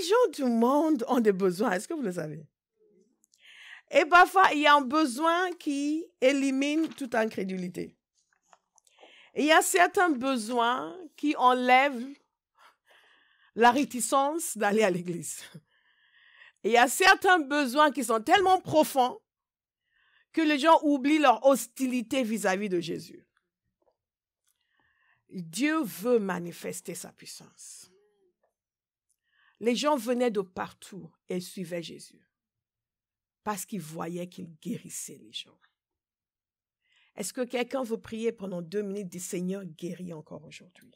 Speaker 1: gens du monde ont des besoins. Est-ce que vous le savez? Et parfois, il y a un besoin qui élimine toute incrédulité. Et il y a certains besoins qui enlèvent la réticence d'aller à l'église. Et il y a certains besoins qui sont tellement profonds que les gens oublient leur hostilité vis-à-vis de Jésus. Dieu veut manifester sa puissance. Les gens venaient de partout et suivaient Jésus parce qu'ils voyaient qu'il guérissait les gens. Est-ce que quelqu'un veut prier pendant 2 minutes, dit Seigneur, guéris encore aujourd'hui?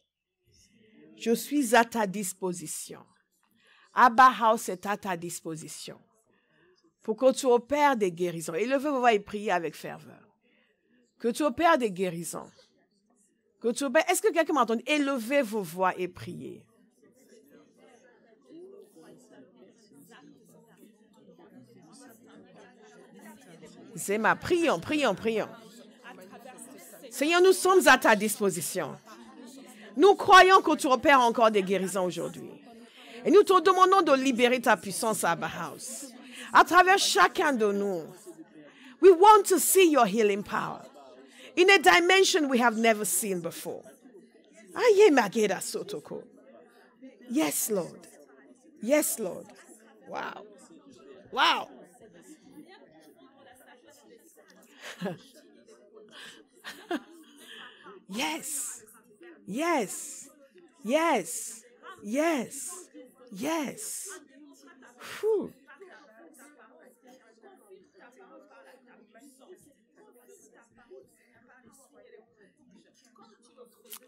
Speaker 1: Je suis à ta disposition. Abba House est à ta disposition pour que tu opères des guérisons. Élevez-vous et priez avec ferveur. Que tu opères des guérisons. Que tu opères... Est-ce que quelqu'un m'entend? Élevez vos voix et priez. C'est ma prions. Seigneur, nous sommes à ta disposition. Nous croyons que tu opères encore des guérisons aujourd'hui. Et nous te demandons de libérer ta puissance à Abba House. À travers chacun de nous. We want to see your healing power. in a dimension we have never seen before. Aye, mageda sotoko. Yes, Lord. Yes, Lord. Wow. Wow. Yes. Yes. Yes. Yes. Yes. Whew.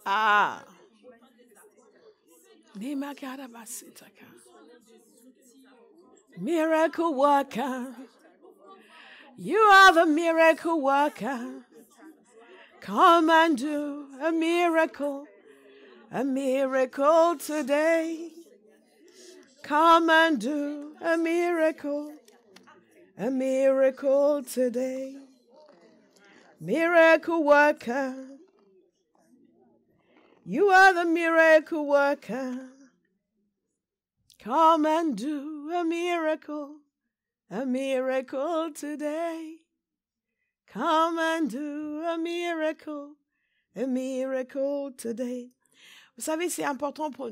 Speaker 1: Ah. Miracle worker. You are the miracle worker. Come and do a miracle today. Come and do a miracle today. Miracle worker. You are the miracle worker. Come and do a miracle today. Come and do a miracle today. Vous savez, c'est important pour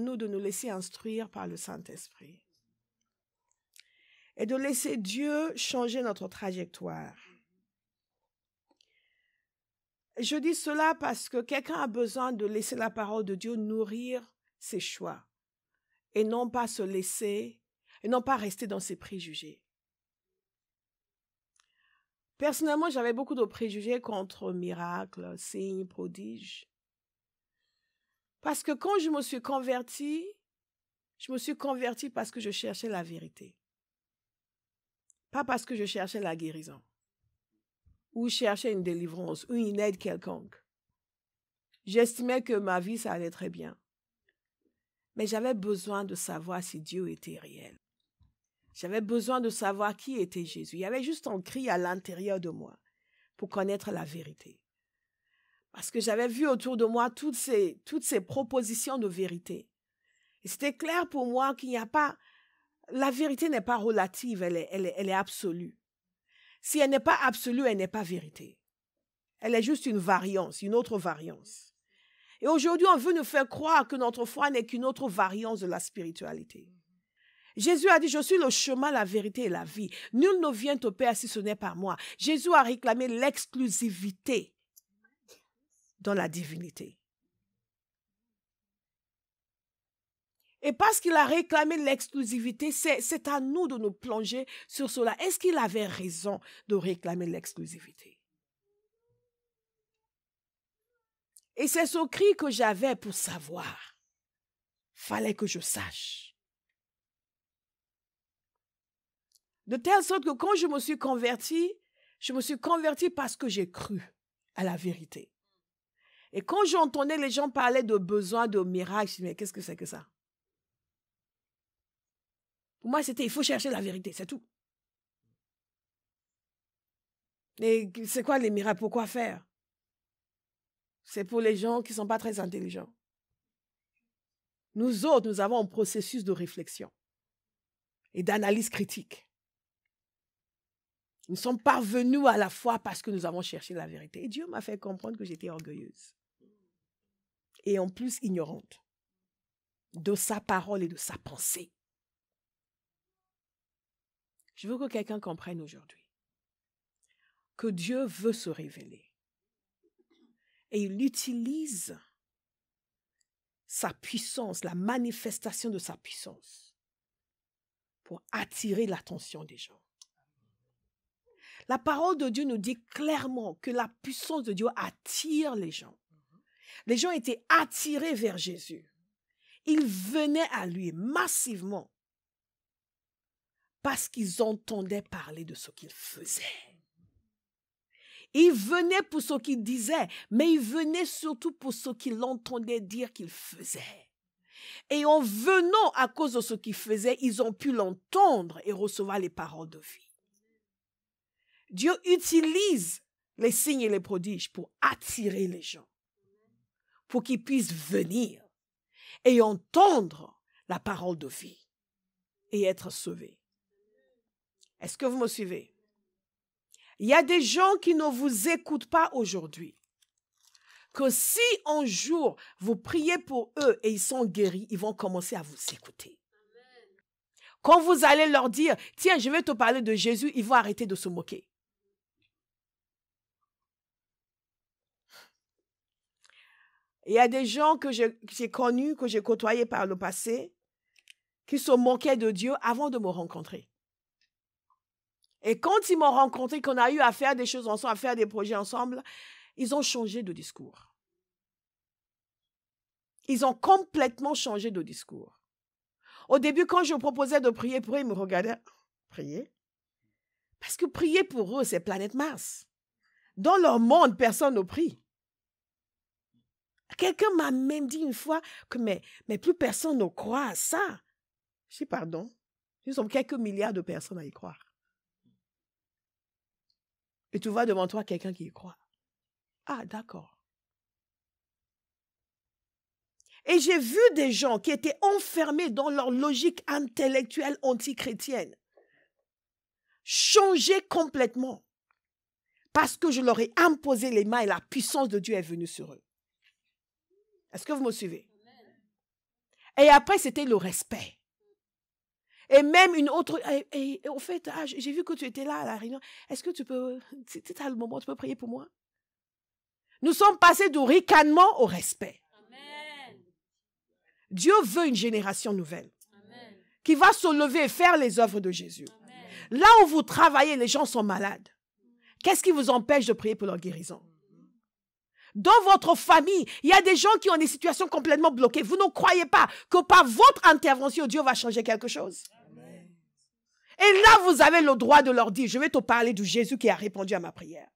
Speaker 1: nous de nous laisser instruire par le Saint-Esprit et de laisser Dieu changer notre trajectoire. Je dis cela parce que quelqu'un a besoin de laisser la parole de Dieu nourrir ses choix et non pas se laisser, et non pas rester dans ses préjugés. Personnellement, j'avais beaucoup de préjugés contre miracles, signes, prodiges. Parce que quand je me suis convertie parce que je cherchais la vérité. Pas parce que je cherchais la guérison. Ou cherchais une délivrance, ou une aide quelconque. J'estimais que ma vie, ça allait très bien. Mais j'avais besoin de savoir si Dieu était réel. J'avais besoin de savoir qui était Jésus. Il y avait juste un cri à l'intérieur de moi pour connaître la vérité. Parce que j'avais vu autour de moi toutes ces propositions de vérité. Et c'était clair pour moi qu'il n'y a pas... La vérité n'est pas relative, elle est absolue. Si elle n'est pas absolue, elle n'est pas vérité. Elle est juste une variance, une autre variance. Et aujourd'hui, on veut nous faire croire que notre foi n'est qu'une autre variance de la spiritualité. Jésus a dit, je suis le chemin, la vérité et la vie. Nul ne vient au Père si ce n'est par moi. Jésus a réclamé l'exclusivité dans la divinité. Et parce qu'il a réclamé l'exclusivité, c'est à nous de nous plonger sur cela. Est-ce qu'il avait raison de réclamer l'exclusivité? Et c'est ce cri que j'avais pour savoir. Fallait que je sache. De telle sorte que quand je me suis convertie parce que j'ai cru à la vérité. Et quand j'entendais les gens parler de besoin de miracles, je me disais, mais qu'est-ce que c'est que ça? Pour moi, c'était, il faut chercher la vérité, c'est tout. Et c'est quoi les miracles? Pourquoi faire? C'est pour les gens qui ne sont pas très intelligents. Nous autres, nous avons un processus de réflexion et d'analyse critique. Nous sommes parvenus à la foi parce que nous avons cherché la vérité. Et Dieu m'a fait comprendre que j'étais orgueilleuse. Et en plus ignorante de sa parole et de sa pensée. Je veux que quelqu'un comprenne aujourd'hui que Dieu veut se révéler. Et il utilise sa puissance, la manifestation de sa puissance pour attirer l'attention des gens. La parole de Dieu nous dit clairement que la puissance de Dieu attire les gens. Les gens étaient attirés vers Jésus. Ils venaient à lui massivement parce qu'ils entendaient parler de ce qu'il faisait. Ils venaient pour ce qu'il disait, mais ils venaient surtout pour ce qu'ils entendaient dire qu'il faisait. Et en venant à cause de ce qu'il faisait, ils ont pu l'entendre et recevoir les paroles de vie. Dieu utilise les signes et les prodiges pour attirer les gens, pour qu'ils puissent venir et entendre la parole de vie et être sauvés. Est-ce que vous me suivez? Il y a des gens qui ne vous écoutent pas aujourd'hui. Que si un jour, vous priez pour eux et ils sont guéris, ils vont commencer à vous écouter. Quand vous allez leur dire, tiens, je vais te parler de Jésus, ils vont arrêter de se moquer. Il y a des gens que j'ai connus, que j'ai côtoyés par le passé, qui se moquaient de Dieu avant de me rencontrer. Et quand ils m'ont rencontré, qu'on a eu à faire des choses ensemble, à faire des projets ensemble, ils ont changé de discours. Ils ont complètement changé de discours. Au début, quand je proposais de prier pour eux, ils me regardaient. Prier? Parce que prier pour eux, c'est planète Mars. Dans leur monde, personne ne prie. Quelqu'un m'a même dit une fois que mais plus personne ne croit à ça. Je dis pardon. Nous sommes quelques milliards de personnes à y croire. Et tu vois devant toi quelqu'un qui y croit. Ah, d'accord. Et j'ai vu des gens qui étaient enfermés dans leur logique intellectuelle anti-chrétienne changer complètement parce que je leur ai imposé les mains et la puissance de Dieu est venue sur eux. Est-ce que vous me suivez? Et après, c'était le respect. Et même une autre... Et au fait, j'ai vu que tu étais là à la réunion. Est-ce que tu peux... C'est à le moment, tu peux prier pour moi? Nous sommes passés du ricanement au respect. Amen. Dieu veut une génération nouvelle. Amen. Qui va se lever et faire les œuvres de Jésus. Amen. Là où vous travaillez, les gens sont malades. Qu'est-ce qui vous empêche de prier pour leur guérison? Dans votre famille, il y a des gens qui ont des situations complètement bloquées. Vous ne croyez pas que par votre intervention, Dieu va changer quelque chose? Amen. Et là, vous avez le droit de leur dire, je vais te parler de Jésus qui a répondu à ma prière.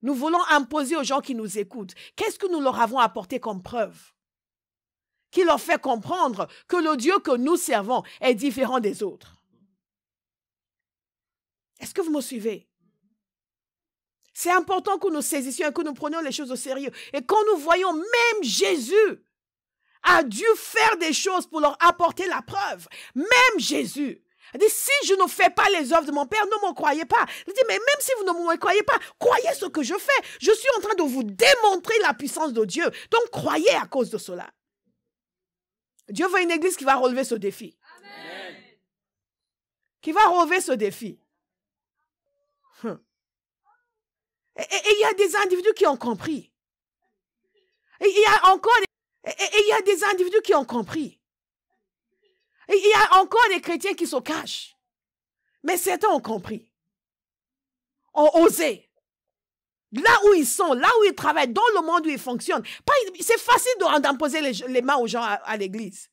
Speaker 1: Nous voulons imposer aux gens qui nous écoutent. Qu'est-ce que nous leur avons apporté comme preuve? Qui leur fait comprendre que le Dieu que nous servons est différent des autres. Est-ce que vous me suivez? C'est important que nous saisissions et que nous prenions les choses au sérieux. Et quand nous voyons même Jésus a dû faire des choses pour leur apporter la preuve. Même Jésus. Il dit, si je ne fais pas les œuvres de mon Père, ne m'en croyez pas. Il dit, mais même si vous ne me croyez pas, croyez ce que je fais. Je suis en train de vous démontrer la puissance de Dieu. Donc, croyez à cause de cela. Dieu veut une église qui va relever ce défi. Amen. Qui va relever ce défi. Et il y a des individus qui ont compris. Et il y a encore il y a des individus qui ont compris. Et il y a encore des chrétiens qui se cachent. Mais certains ont compris. Ont osé. Là où ils sont, là où ils travaillent, dans le monde où ils fonctionnent. C'est facile d'imposer les mains aux gens à l'église.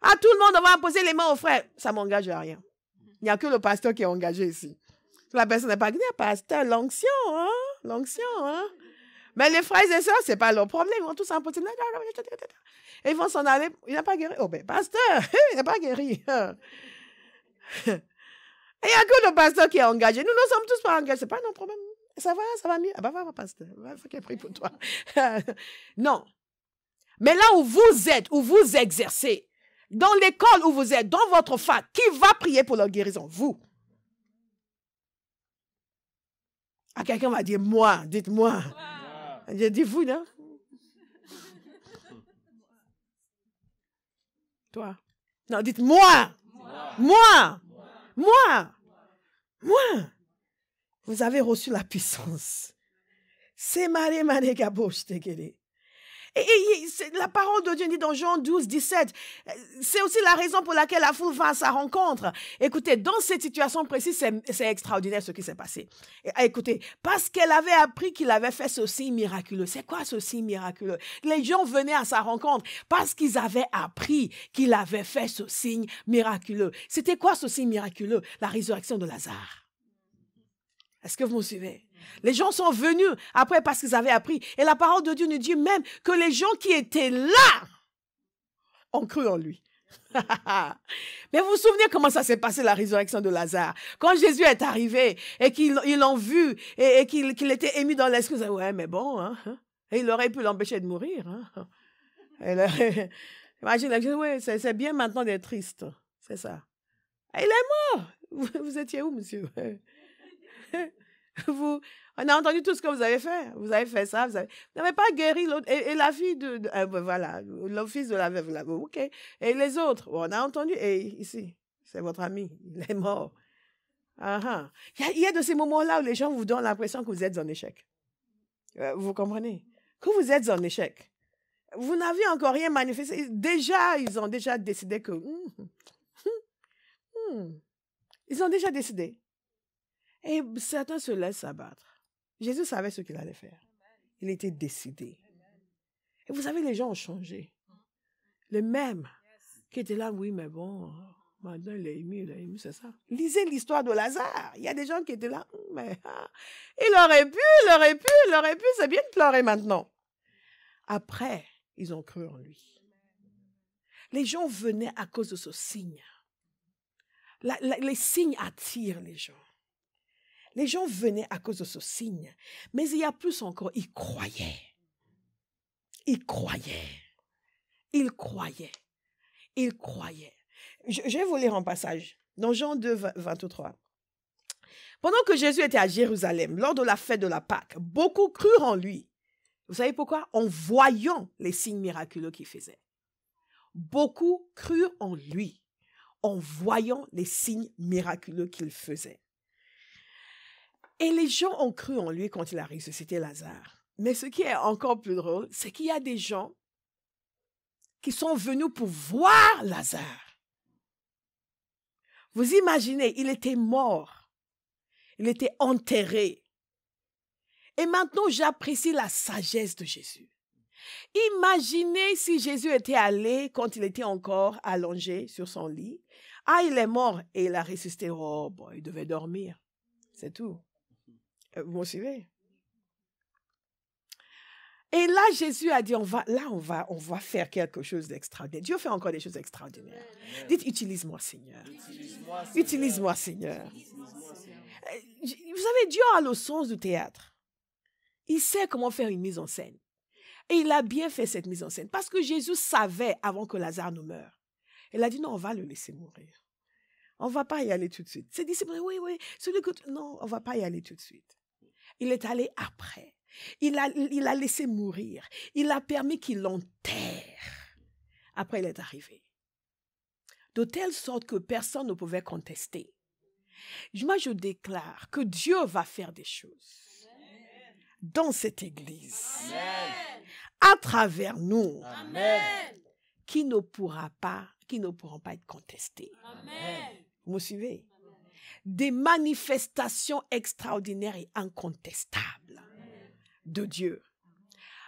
Speaker 1: Ah, tout le monde va imposer les mains aux frères. Ça ne m'engage à rien. Il n'y a que le pasteur qui est engagé ici. La personne n'est pas dit, pasteur, l'onction, hein? L'onction, hein? Mais les frères et sœurs, ce n'est pas leur problème. Ils vont tous imposer. Et ils vont s'en aller. Il n'a pas guéri. Oh, ben, pasteur, il n'a pas guéri. Et il n'y a que le pasteur qui est engagé. Nous ne sommes tous pas engagés. Ce n'est pas notre problème. Ça va mieux. Ah, va, pasteur. Il faut qu'il prie pour toi. Non. Mais là où vous êtes, où vous exercez, dans l'école où vous êtes, dans votre fac, qui va prier pour leur guérison? Vous. Ah, quelqu'un va dire, moi, dites-moi. Je dis, vous, non? Toi. Non, dites, moi. Moi. Vous avez reçu la puissance. C'est maré gaboche tegele. Et la parole de Dieu dit dans Jean 12, 17, c'est aussi la raison pour laquelle la foule va à sa rencontre. Écoutez, dans cette situation précise, c'est extraordinaire ce qui s'est passé. Écoutez, parce qu'elle avait appris qu'il avait fait ce signe miraculeux. C'est quoi ce signe miraculeux? Les gens venaient à sa rencontre parce qu'ils avaient appris qu'il avait fait ce signe miraculeux. C'était quoi ce signe miraculeux? La résurrection de Lazare. Est-ce que vous me suivez? Les gens sont venus après parce qu'ils avaient appris. Et la parole de Dieu nous dit même que les gens qui étaient là ont cru en lui. Mais vous vous souvenez comment ça s'est passé, la résurrection de Lazare? Quand Jésus est arrivé et qu'ils l'ont vu et qu'il était ému dans l'esprit, ouais, mais bon, hein, et il aurait pu l'empêcher de mourir. Hein. Imagine, oui, c'est bien maintenant d'être triste. C'est ça. Et il est mort. Vous étiez où, monsieur? On a entendu tout ce que vous avez fait. Vous avez fait ça. Vous n'avez pas guéri l'autre. Et la fille voilà, l'office de la veuve, là, ok. Et les autres, on a entendu. Et ici, c'est votre ami, il est mort. Il y a de ces moments-là où les gens vous donnent l'impression que vous êtes en échec. Vous comprenez? Que vous êtes en échec. Vous n'avez encore rien manifesté. Déjà, ils ont déjà décidé que... Ils ont déjà décidé. Et certains se laissent abattre. Jésus savait ce qu'il allait faire. Il était décidé. Et vous savez, les gens ont changé. Les mêmes qui étaient là, oui, mais bon, maintenant il est ému, c'est ça. Lisez l'histoire de Lazare. Il y a des gens qui étaient là, mais il aurait pu, c'est bien de pleurer maintenant. Après, ils ont cru en lui. Les gens venaient à cause de ce signe. Les signes attirent les gens. Les gens venaient à cause de ce signe. Mais il y a plus encore, ils croyaient. Ils croyaient. Ils croyaient. Ils croyaient. Je vais vous lire un passage dans Jean 2, 23. Pendant que Jésus était à Jérusalem, lors de la fête de la Pâque, beaucoup crurent en lui. Vous savez pourquoi? En voyant les signes miraculeux qu'il faisait. Beaucoup crurent en lui, en voyant les signes miraculeux qu'il faisait. Et les gens ont cru en lui quand il a ressuscité Lazare. Mais ce qui est encore plus drôle, c'est qu'il y a des gens qui sont venus pour voir Lazare. Vous imaginez, il était mort. Il était enterré. Et maintenant, j'apprécie la sagesse de Jésus. Imaginez si Jésus était allé quand il était encore allongé sur son lit. Il est mort et il a ressuscité. Oh, bon, il devait dormir. C'est tout. Vous me suivez? Et là, Jésus a dit, on va faire quelque chose d'extraordinaire. Dieu fait encore des choses extraordinaires. Dites, utilise-moi, Seigneur. Utilise-moi, Seigneur. Vous savez, Dieu a le sens du théâtre. Il sait comment faire une mise en scène. Et il a bien fait cette mise en scène. Parce que Jésus savait avant que Lazare ne meure. Il a dit, non, on va le laisser mourir. On ne va pas y aller tout de suite. Ses disciples, oui, non, on ne va pas y aller tout de suite. Il est allé après. Il a laissé mourir. Il a permis qu'il l'enterre. Après, il est arrivé. De telle sorte que personne ne pouvait contester. Moi, je déclare que Dieu va faire des choses dans cette église, à travers nous, qui ne pourront pas être contestées. Vous me suivez? Des manifestations extraordinaires et incontestables de Dieu.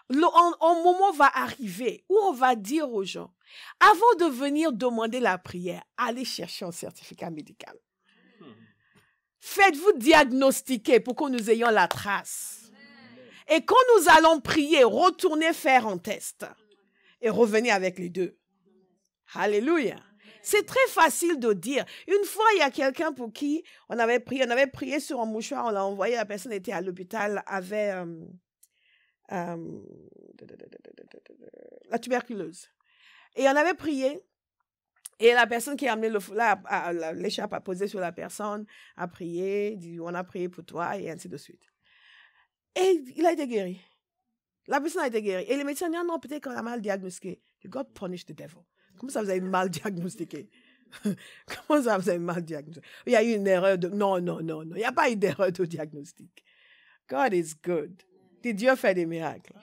Speaker 1: Un moment va arriver où on va dire aux gens, avant de venir demander la prière, allez chercher un certificat médical. Faites-vous diagnostiquer pour que nous ayons la trace. Et quand nous allons prier, retournez faire un test et revenez avec les deux. Alléluia. C'est très facile de dire. Une fois, il y a quelqu'un pour qui on avait prié sur un mouchoir, on l'a envoyé, la personne était à l'hôpital, avait la tuberculose. Et on avait prié, et la personne qui a amené l'écharpe a posé sur la personne, a prié, dit, on a prié pour toi, et ainsi de suite. Et il a été guéri. La personne a été guérie. Et les médecins disent, non, peut-être qu'on a mal diagnostiqué. God punish the devil. Comment ça, vous avez mal diagnostiqué? Comment ça, vous avez mal diagnostiqué? Il y a eu une erreur de... Non. Il n'y a pas eu d'erreur de diagnostic. God is good. Dieu fait des miracles.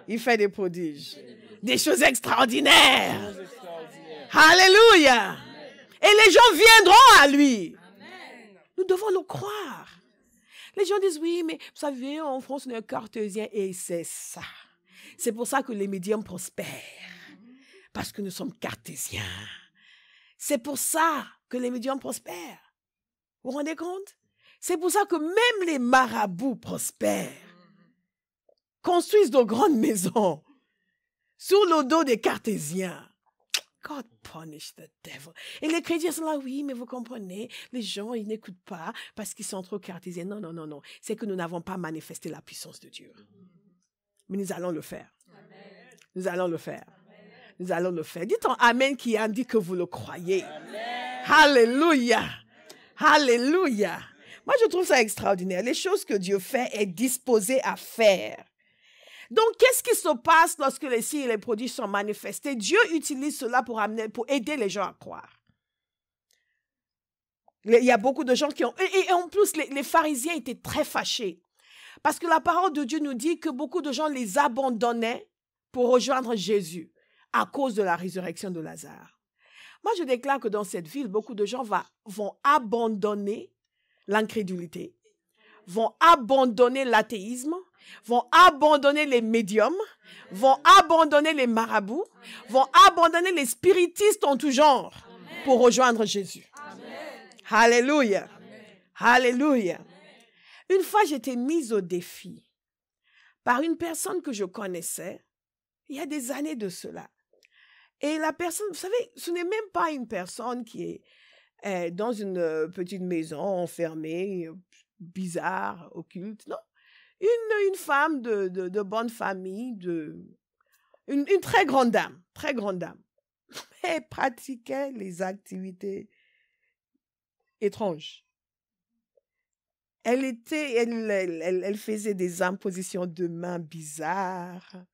Speaker 1: Il fait des prodiges. Des choses extraordinaires. Alléluia. Et les gens viendront à lui. Nous devons le croire. Les gens disent, oui, mais vous savez, en France, on est cartésien. Et c'est ça. C'est pour ça que les médiums prospèrent. Parce que nous sommes cartésiens. C'est pour ça que les médiums prospèrent. Vous vous rendez compte? C'est pour ça que même les marabouts prospèrent. Construisent de grandes maisons sur le dos des cartésiens. God punish the devil. Et les chrétiens sont là, oui, mais vous comprenez, les gens, ils n'écoutent pas parce qu'ils sont trop cartésiens. Non. C'est que nous n'avons pas manifesté la puissance de Dieu. Mais nous allons le faire. Nous allons le faire. Nous allons le faire. Dites un amen qui indique que vous le croyez. Amen. Alléluia. Alléluia. Moi, je trouve ça extraordinaire. Les choses que Dieu fait est disposé à faire. Donc, qu'est-ce qui se passe lorsque les signes et les prodiges sont manifestés? Dieu utilise cela pour aider les gens à croire. Il y a beaucoup de gens qui ont... Et en plus, les pharisiens étaient très fâchés. Parce que la parole de Dieu nous dit que beaucoup de gens les abandonnaient pour rejoindre Jésus à cause de la résurrection de Lazare. Moi, je déclare que dans cette ville, beaucoup de gens vont abandonner l'incrédulité, vont abandonner l'athéisme, vont abandonner les médiums, vont abandonner les marabouts, vont abandonner les spiritistes en tout genre pour rejoindre Jésus. Amen. Alléluia. Amen. Alléluia. Une fois, j'étais mise au défi par une personne que je connaissais il y a des années de cela. Et la personne, vous savez, ce n'est même pas une personne qui est dans une petite maison enfermée, bizarre, occulte, non. Une femme de bonne famille, une très grande dame, très grande dame. Elle pratiquait les activités étranges. Elle faisait des impositions de mains bizarres.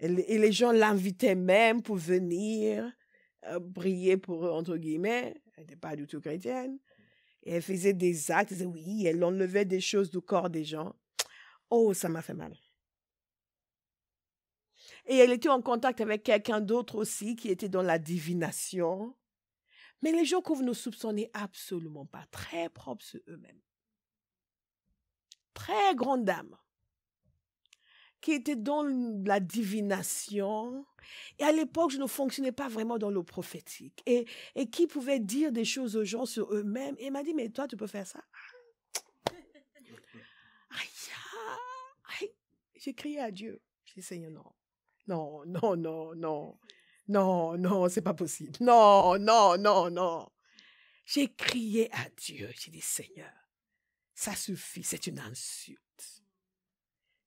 Speaker 1: Et les gens l'invitaient même pour venir briller pour eux, entre guillemets. Elle n'était pas du tout chrétienne. Et elle faisait des actes. Oui, elle enlevait des choses du corps des gens. Oh, ça m'a fait mal. Et elle était en contact avec quelqu'un d'autre aussi qui était dans la divination. Mais les gens que vous ne soupçonnez absolument pas, très propres sur eux-mêmes. Très grande dame qui était dans la divination. Et à l'époque, je ne fonctionnais pas vraiment dans le prophétique. Et qui pouvait dire des choses aux gens sur eux-mêmes. Et elle m'a dit, mais toi, tu peux faire ça? Aïe. J'ai crié à Dieu. J'ai dit, Seigneur, non, c'est pas possible. Non. J'ai crié à Dieu. J'ai dit, Seigneur, ça suffit, c'est une insulte.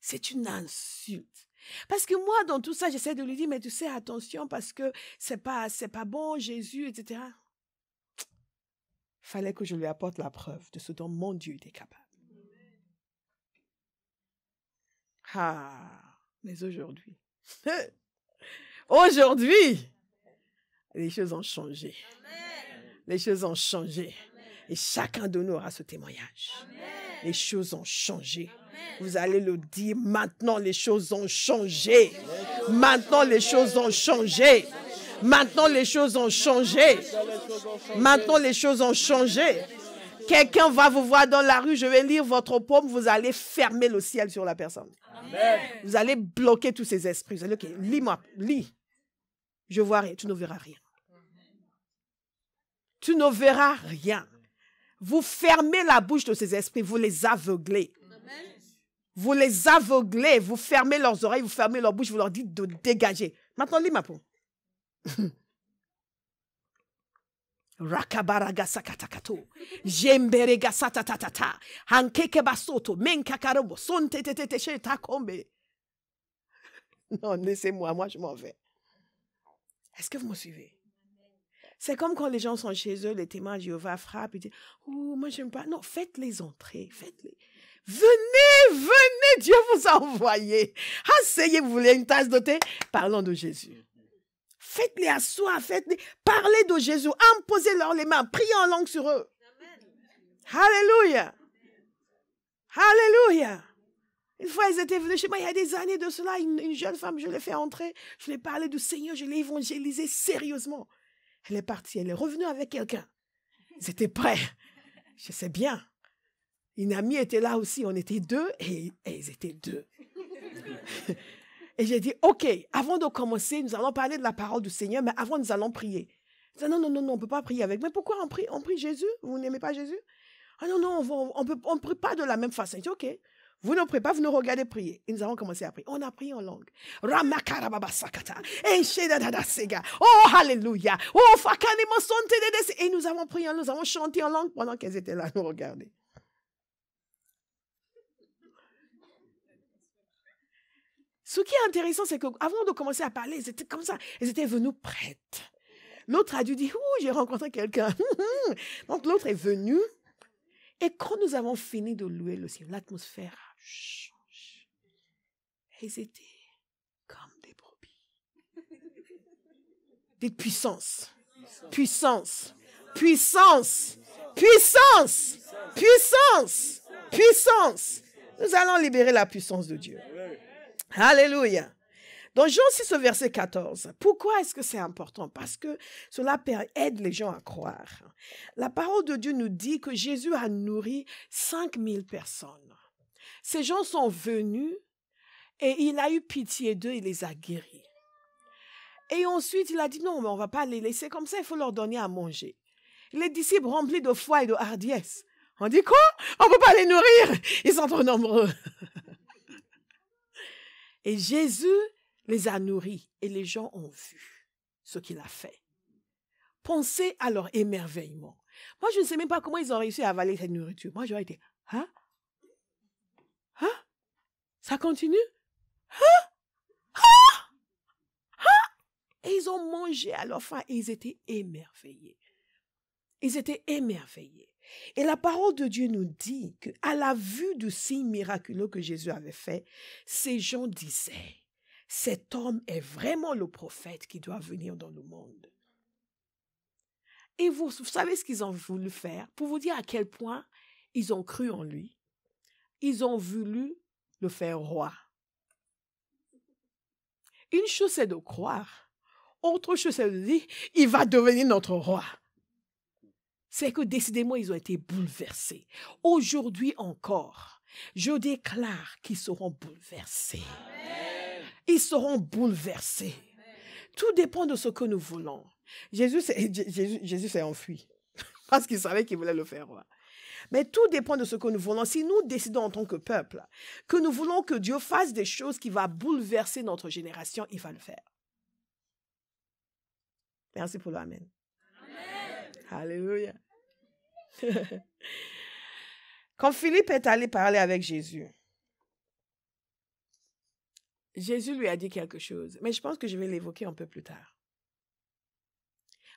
Speaker 1: C'est une insulte. Parce que moi, dans tout ça, j'essaie de lui dire, mais tu sais, attention, parce que c'est pas bon, Jésus, etc. Il fallait que je lui apporte la preuve de ce dont mon Dieu était capable. Mais aujourd'hui, les choses ont changé. Les choses ont changé. Et chacun de nous aura ce témoignage. Les choses ont changé. Vous allez le dire, maintenant les choses ont changé. Maintenant les choses ont changé. Maintenant les choses ont changé. Maintenant les choses ont changé. Quelqu'un va vous voir dans la rue, je vais lire votre paume, vous allez fermer le ciel sur la personne. Amen. Vous allez bloquer tous ces esprits. Vous allez dire, ok, lis. Je vois rien, tu ne verras rien. Tu ne verras rien. Vous fermez la bouche de ces esprits, vous les aveuglez. Amen. Vous les aveuglez, vous fermez leurs oreilles, vous fermez leur bouche, vous leur dites de dégager. Maintenant, lis ma peau. Rakabaraga sakatakato, jemberega satatatata, hankeke basoto, menkakarobo, son tetetete takombe. Non, laissez-moi, moi je m'en vais. Est-ce que vous me suivez? C'est comme quand les gens sont chez eux, les témoins de Jéhovah frappent et disent, oh, moi j'aime pas. Non, faites-les entrer, faites-les. Venez, Dieu vous a envoyé. Asseyez, vous voulez une tasse de thé? Parlons de Jésus. Faites-les asseoir, faites-les, parlez de Jésus, imposez-leur les mains, priez en langue sur eux. Amen. Alléluia. Alléluia. Une fois, ils étaient venus chez moi, il y a des années de cela, une jeune femme, je l'ai fait entrer, je lui ai parlé du Seigneur, je l'ai évangélisé sérieusement. Elle est partie, elle est revenue avec quelqu'un. Ils étaient prêts. Je sais bien. Une amie était là aussi, on était deux et ils étaient deux. Et j'ai dit, ok, avant de commencer, nous allons parler de la parole du Seigneur, mais avant, nous allons prier. Je dis, non, on ne peut pas prier avec. Mais pourquoi on prie? On prie Jésus? Vous n'aimez pas Jésus? Ah non, on ne prie pas de la même façon. Je dis, ok, vous ne priez pas, vous nous regardez prier. Et nous allons commencer à prier. On a prié en langue. Oh, alléluia. Oh, et nous avons prié, nous avons chanté en langue pendant qu'elles étaient là à nous regarder. Ce qui est intéressant, c'est qu'avant de commencer à parler, elles étaient comme ça. Elles étaient venues prêtes. L'autre a dû dire, j'ai rencontré quelqu'un. Donc l'autre est venu. Et quand nous avons fini de louer le Seigneur, l'atmosphère a changé. Et ils étaient comme des brebis. Dites puissance. Puissance. Puissance. Puissance. Puissance. Puissance. Nous allons libérer la puissance de Dieu. Alléluia. Dans Jean 6, verset 14, pourquoi est-ce que c'est important? Parce que cela aide les gens à croire. La parole de Dieu nous dit que Jésus a nourri 5000 personnes. Ces gens sont venus et il a eu pitié d'eux, il les a guéris. Et ensuite, il a dit non, mais on ne va pas les laisser comme ça, il faut leur donner à manger. Les disciples remplis de foi et de hardiesse. On dit quoi? On ne peut pas les nourrir, ils sont trop nombreux. Et Jésus les a nourris et les gens ont vu ce qu'il a fait. Pensez à leur émerveillement. Moi, je ne sais même pas comment ils ont réussi à avaler cette nourriture. Moi, j'aurais été, hein? Hein? Ça continue? Hein? Hein? Hein? Et ils ont mangé à leur faim et ils étaient émerveillés. Ils étaient émerveillés. Et la parole de Dieu nous dit qu'à la vue du signe miraculeux que Jésus avait fait, ces gens disaient, cet homme est vraiment le prophète qui doit venir dans le monde. Et vous savez ce qu'ils ont voulu faire? Pour vous dire à quel point ils ont cru en lui. Ils ont voulu le faire roi. Une chose, c'est de croire. Autre chose, c'est de dire, il va devenir notre roi. C'est que décidément, ils ont été bouleversés. Aujourd'hui encore, je déclare qu'ils seront bouleversés. Amen. Ils seront bouleversés. Amen. Tout dépend de ce que nous voulons. Jésus s'est enfui parce qu'il savait qu'il voulait le faire roi. Mais tout dépend de ce que nous voulons. Si nous décidons en tant que peuple que nous voulons que Dieu fasse des choses qui vont bouleverser notre génération, il va le faire. Merci pour l'amen. Alléluia. Quand Philippe est allé parler avec Jésus, Jésus lui a dit quelque chose, mais je pense que je vais l'évoquer un peu plus tard.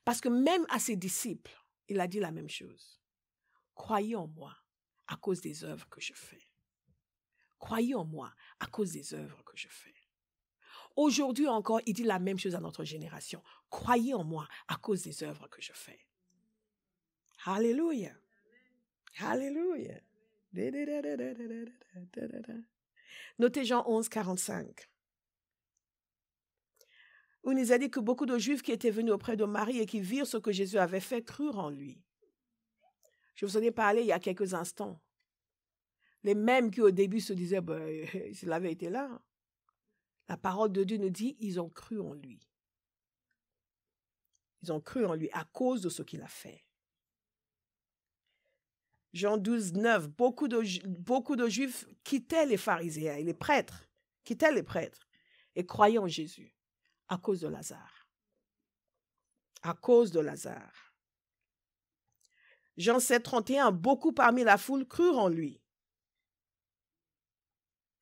Speaker 1: Parce que même à ses disciples, il a dit la même chose. Croyez en moi à cause des œuvres que je fais. Croyez en moi à cause des œuvres que je fais. Aujourd'hui encore, il dit la même chose à notre génération. Croyez en moi à cause des œuvres que je fais. Alléluia. Alléluia. Notez Jean 11, 45. Où il nous a dit que beaucoup de Juifs qui étaient venus auprès de Marie et qui virent ce que Jésus avait fait crurent en lui. Je vous en ai parlé il y a quelques instants. Les mêmes qui au début se disaient, s'il avait été là. La parole de Dieu nous dit, ils ont cru en lui. Ils ont cru en lui à cause de ce qu'il a fait. Jean 12, 9, beaucoup de Juifs quittaient les pharisiens et les prêtres, quittaient les prêtres et croyaient en Jésus à cause de Lazare. À cause de Lazare. Jean 7, 31, beaucoup parmi la foule crurent en lui.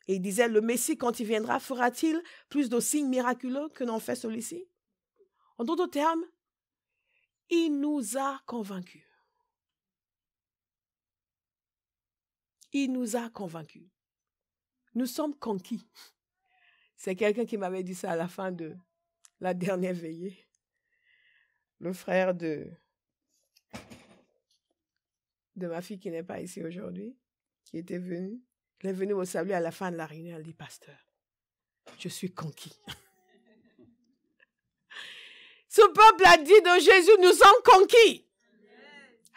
Speaker 1: Et il disait, le Messie, quand il viendra, fera-t-il plus de signes miraculeux que n'en fait celui-ci? En d'autres termes, il nous a convaincus. Il nous a convaincus. Nous sommes conquis. C'est quelqu'un qui m'avait dit ça à la fin de la dernière veillée. Le frère de ma fille qui n'est pas ici aujourd'hui, qui était venu. Il est venu me saluer à la fin de la réunion. Elle dit, pasteur, je suis conquis. Ce peuple a dit de Jésus, nous sommes conquis.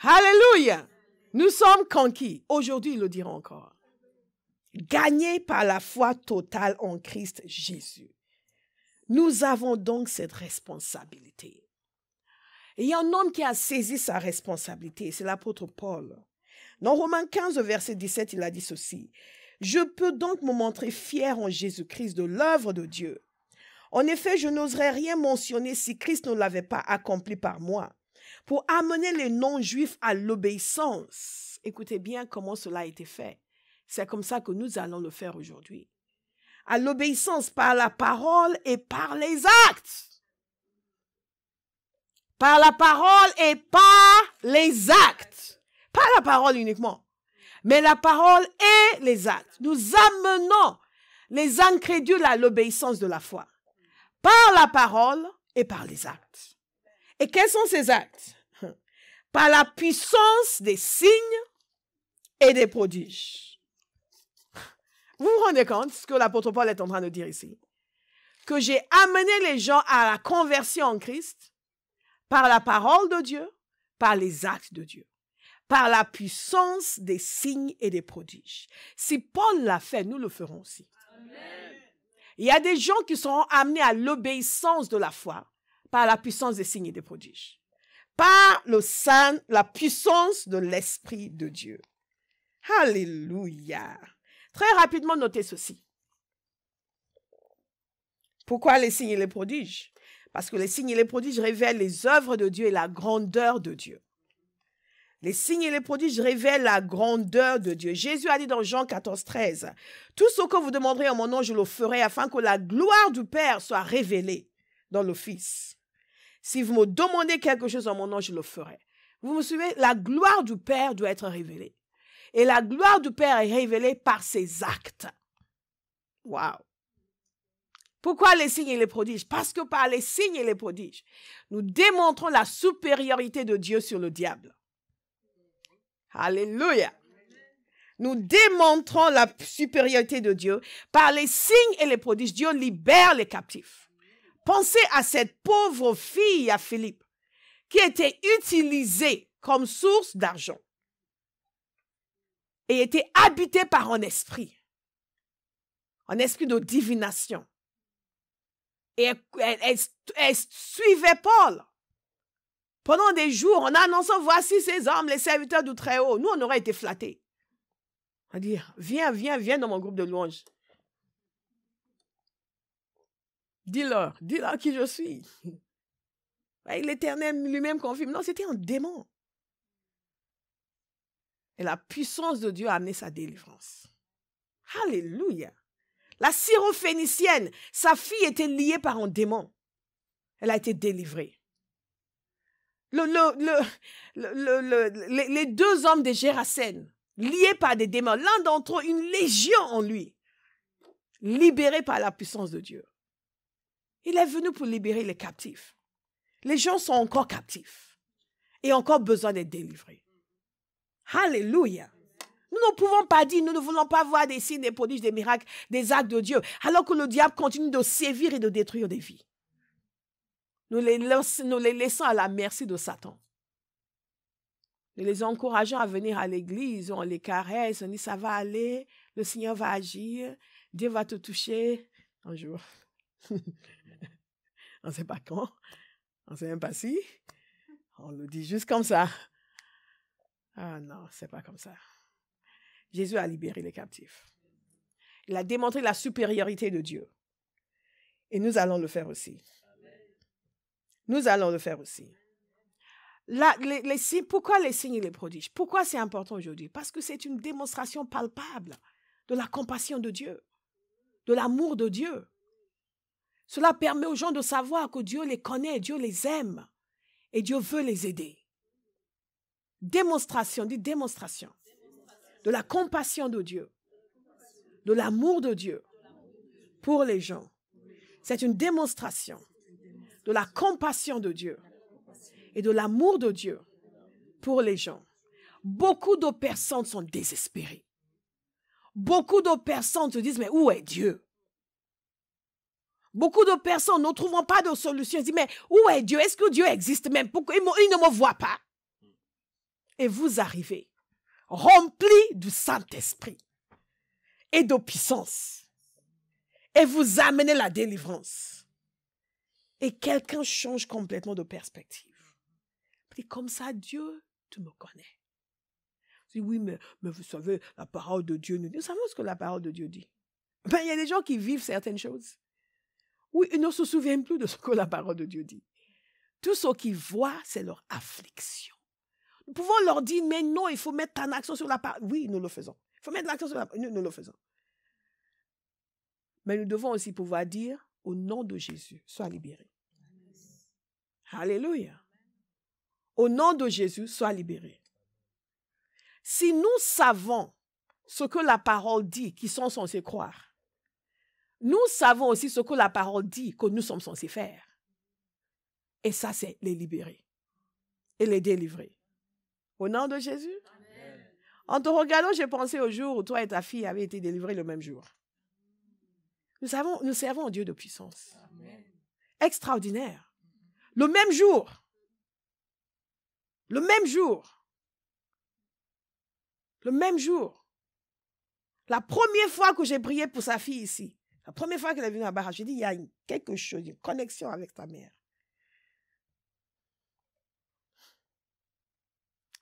Speaker 1: Alléluia. Nous sommes conquis. Aujourd'hui, ils le diront encore. Gagnés par la foi totale en Christ Jésus. Nous avons donc cette responsabilité. Et il y a un homme qui a saisi sa responsabilité, c'est l'apôtre Paul. Dans Romains 15, verset 17, il a dit ceci. « Je peux donc me montrer fier en Jésus-Christ de l'œuvre de Dieu. En effet, je n'oserais rien mentionner si Christ ne l'avait pas accompli par moi, pour amener les non-juifs à l'obéissance. » Écoutez bien comment cela a été fait. C'est comme ça que nous allons le faire aujourd'hui. À l'obéissance par la parole et par les actes. Par la parole et par les actes. Pas la parole uniquement, mais la parole et les actes. Nous amenons les incrédules à l'obéissance de la foi. Par la parole et par les actes. Et quels sont ces actes? Par la puissance des signes et des prodiges. Vous vous rendez compte de ce que l'apôtre Paul est en train de dire ici? Que j'ai amené les gens à la conversion en Christ par la parole de Dieu, par les actes de Dieu, par la puissance des signes et des prodiges. Si Paul l'a fait, nous le ferons aussi. Amen. Il y a des gens qui seront amenés à l'obéissance de la foi par la puissance des signes et des prodiges, par la puissance de l'Esprit de Dieu. Alléluia. Très rapidement, notez ceci. Pourquoi les signes et les prodiges? Parce que les signes et les prodiges révèlent les œuvres de Dieu et la grandeur de Dieu. Les signes et les prodiges révèlent la grandeur de Dieu. Jésus a dit dans Jean 14, 13, « Tout ce que vous demanderez en mon nom, je le ferai afin que la gloire du Père soit révélée dans le Fils. Si vous me demandez quelque chose en mon nom, je le ferai. » Vous me suivez? La gloire du Père doit être révélée. Et la gloire du Père est révélée par ses actes. Waouh! Pourquoi les signes et les prodiges? Parce que par les signes et les prodiges, nous démontrons la supériorité de Dieu sur le diable. Alléluia. Nous démontrons la supériorité de Dieu. Par les signes et les prodiges, Dieu libère les captifs. Pensez à cette pauvre fille à Philippe qui était utilisée comme source d'argent et était habitée par un esprit de divination. Et elle suivait Paul. Pendant des jours, en annonçant, voici ces hommes, les serviteurs du Très-Haut. Nous, on aurait été flattés. On dit, viens dans mon groupe de louanges. Dis-leur qui je suis. Et l'Éternel lui-même confirme. Non, c'était un démon. Et la puissance de Dieu a amené sa délivrance. Alléluia. La syrophénicienne, sa fille était liée par un démon. Elle a été délivrée. Les deux hommes de Gérasène, liés par des démons, l'un d'entre eux, une légion en lui, libéré par la puissance de Dieu. Il est venu pour libérer les captifs. Les gens sont encore captifs et encore besoin d'être délivrés. Alléluia. Nous ne pouvons pas dire, nous ne voulons pas voir des signes, des prodiges, des miracles, des actes de Dieu, alors que le diable continue de sévir et de détruire des vies. Nous les laissons à la merci de Satan. Nous les encourageons à venir à l'église, on les caresse, on dit ça va aller, le Seigneur va agir, Dieu va te toucher un jour. On ne sait pas quand, on ne sait même pas si, on le dit juste comme ça. Ah non, c'est pas comme ça. Jésus a libéré les captifs. Il a démontré la supériorité de Dieu. Et nous allons le faire aussi. Nous allons le faire aussi. Pourquoi les signes et les prodiges? Pourquoi c'est important aujourd'hui? Parce que c'est une démonstration palpable de la compassion de Dieu, de l'amour de Dieu. Cela permet aux gens de savoir que Dieu les connaît, Dieu les aime et Dieu veut les aider. Démonstration, dit démonstration de la compassion de Dieu, de l'amour de Dieu pour les gens. C'est une démonstration de la compassion de Dieu et de l'amour de Dieu pour les gens. Beaucoup de personnes sont désespérées. Beaucoup de personnes se disent, mais où est Dieu? Beaucoup de personnes ne trouvent pas de solution. Ils disent, mais où est Dieu? Est-ce que Dieu existe même? Pourquoi il ne me voit pas? Et vous arrivez rempli du Saint-Esprit et de puissance. Et vous amenez la délivrance. Et quelqu'un change complètement de perspective. Et comme ça, Dieu, tu me connais. Je dis, oui, mais vous savez, la parole de Dieu nous dit. Nous savons ce que la parole de Dieu dit. Ben, il y a des gens qui vivent certaines choses. Oui, ils ne se souviennent plus de ce que la parole de Dieu dit. Tout ce qu'ils voient, c'est leur affliction. Nous pouvons leur dire, mais non, il faut mettre en action sur la parole. Oui, nous le faisons. Il faut mettre l'accent sur la parole. Nous le faisons. Mais nous devons aussi pouvoir dire, au nom de Jésus, sois libéré. Alléluia. au nom de Jésus, sois libéré. Si nous savons ce que la parole dit, qu'ils sont censés croire, nous savons aussi ce que la parole dit, que nous sommes censés faire. Et ça, c'est les libérer et les délivrer. Au nom de Jésus. Amen. En te regardant, j'ai pensé au jour où toi et ta fille avaient été délivrés le même jour. Nous servons un Dieu de puissance. Amen. Extraordinaire. Le même jour. Le même jour. Le même jour. La première fois que j'ai prié pour sa fille ici, la première fois qu'elle est venue à Barra, j'ai dit, il y a quelque chose, une connexion avec ta mère.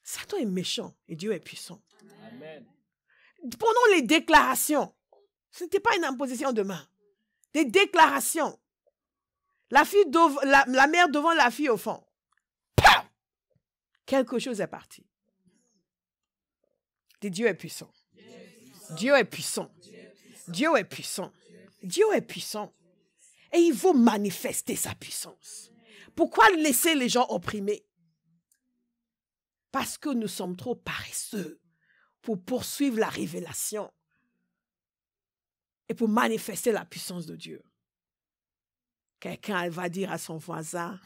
Speaker 1: Satan est méchant et Dieu est puissant. Amen. Pendant les déclarations, ce n'était pas une imposition de main. Des déclarations. La mère devant la fille au fond. Pam! Quelque chose est parti. Dieu est puissant. Dieu est puissant. Dieu est puissant. Dieu est puissant. Et il faut manifester sa puissance. Pourquoi laisser les gens opprimés? Parce que nous sommes trop paresseux pour poursuivre la révélation et pour manifester la puissance de Dieu. Quelqu'un va dire à son voisin,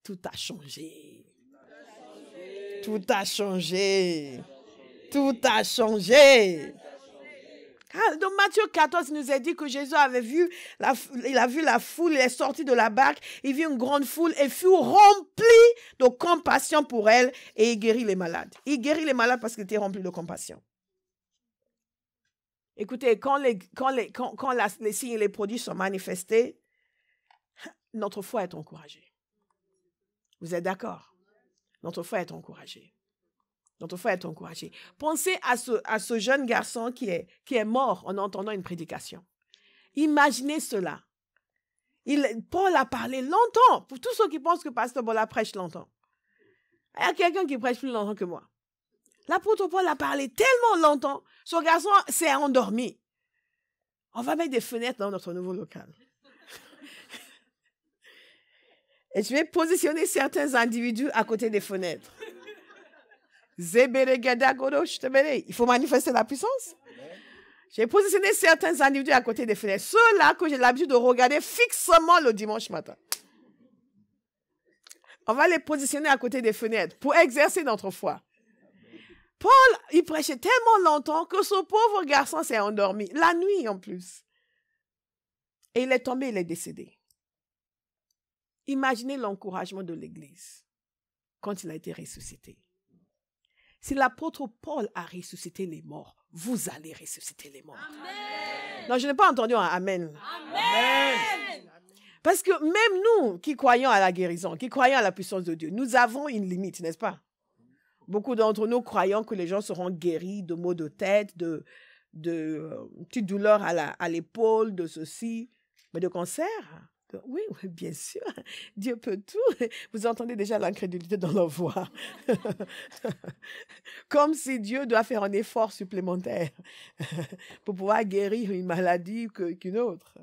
Speaker 1: tout a changé. Tout a changé. Tout a changé. Dans Matthieu 14, il nous a dit que Jésus avait vu, il a vu la foule, il est sorti de la barque, il vit une grande foule et fut rempli de compassion pour elle et il guérit les malades. Il guérit les malades parce qu'il était rempli de compassion. Écoutez, quand les signes et les prodiges sont manifestés, notre foi est encouragée. Vous êtes d'accord? Notre foi est encouragée. Notre foi est encouragée. Pensez à ce jeune garçon qui est mort en entendant une prédication. Imaginez cela. Paul a parlé longtemps. Pour tous ceux qui pensent que Pasteur Bola prêche longtemps. Il y a quelqu'un qui prêche plus longtemps que moi. L'apôtre Paul a parlé tellement longtemps. Ce garçon s'est endormi. On va mettre des fenêtres dans notre nouveau local. Et je vais positionner certains individus à côté des fenêtres. Il faut manifester la puissance. J'ai positionné certains individus à côté des fenêtres. Ceux-là que j'ai l'habitude de regarder fixement le dimanche matin. On va les positionner à côté des fenêtres pour exercer notre foi. Paul, il prêchait tellement longtemps que ce pauvre garçon s'est endormi. La nuit en plus. Et il est tombé, il est décédé. Imaginez l'encouragement de l'Église quand il a été ressuscité. Si l'apôtre Paul a ressuscité les morts, vous allez ressusciter les morts. Amen. Non, je n'ai pas entendu un amen. Amen. Parce que même nous qui croyons à la guérison, qui croyons à la puissance de Dieu, nous avons une limite, n'est-ce pas? Beaucoup d'entre nous croyons que les gens seront guéris de maux de tête, de petites douleurs à l'épaule, de ceci, mais de cancer. Oui, bien sûr. Dieu peut tout. Vous entendez déjà l'incrédulité dans leur voix. Comme si Dieu doit faire un effort supplémentaire pour pouvoir guérir une maladie qu'une autre.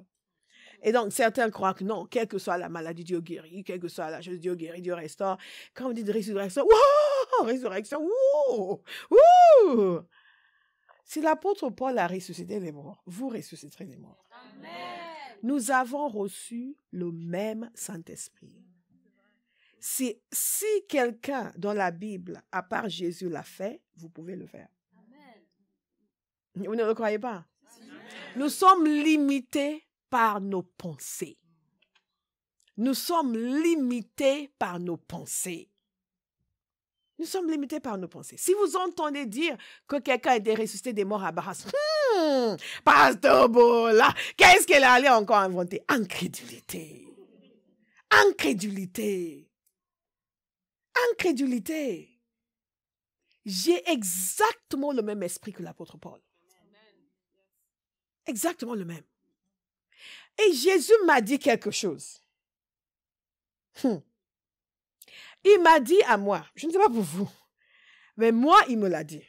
Speaker 1: Et donc, certains croient que non, quelle que soit la maladie, Dieu guérit, quelle que soit la chose, Dieu guérit, Dieu restaure. Quand on dit de résurrection, wow, résurrection, wow, wow. Si l'apôtre Paul a ressuscité les morts, vous ressusciterez les morts. Amen. Nous avons reçu le même Saint-Esprit. Si quelqu'un dans la Bible, à part Jésus, l'a fait, vous pouvez le faire. Amen. Vous ne le croyez pas? Amen. Nous sommes limités par nos pensées. Nous sommes limités par nos pensées. Nous sommes limités par nos pensées. Si vous entendez dire que quelqu'un a été ressuscité des morts à Barras, Pasteur Bola, qu'est-ce qu'elle allait encore inventer? Incrédulité. Incrédulité. Incrédulité. J'ai exactement le même esprit que l'apôtre Paul. Exactement le même. Et Jésus m'a dit quelque chose. Il m'a dit à moi, je ne sais pas pour vous, mais moi, il me l'a dit.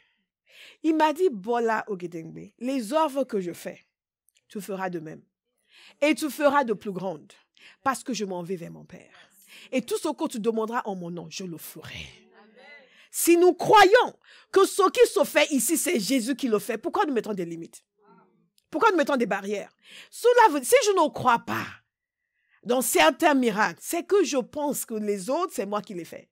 Speaker 1: Il m'a dit, Bola Ogedengbe, les œuvres que je fais, tu feras de même. Et tu feras de plus grandes, parce que je m'en vais vers mon Père. Et tout ce que tu demanderas en mon nom, je le ferai. Si nous croyons que ce qui se fait ici, c'est Jésus qui le fait, pourquoi nous mettons des limites? Pourquoi nous mettons des barrières? Cela, si je ne crois pas dans certains miracles, c'est que je pense que les autres, c'est moi qui les fais.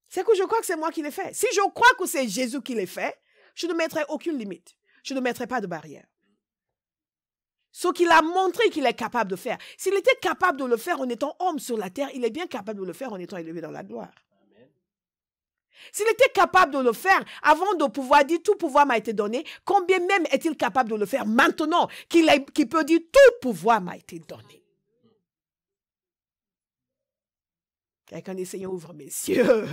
Speaker 1: C'est que je crois que c'est moi qui les fais. Si je crois que c'est Jésus qui les fait, je ne mettrai aucune limite. Je ne mettrai pas de barrière. Ce qu'il a montré qu'il est capable de faire. S'il était capable de le faire en étant homme sur la terre, il est bien capable de le faire en étant élevé dans la gloire. S'il était capable de le faire avant de pouvoir dire tout pouvoir m'a été donné, combien même est-il capable de le faire maintenant qu'il peut dire tout pouvoir m'a été donné? Quelqu'un dit, Seigneur, ouvre mes yeux.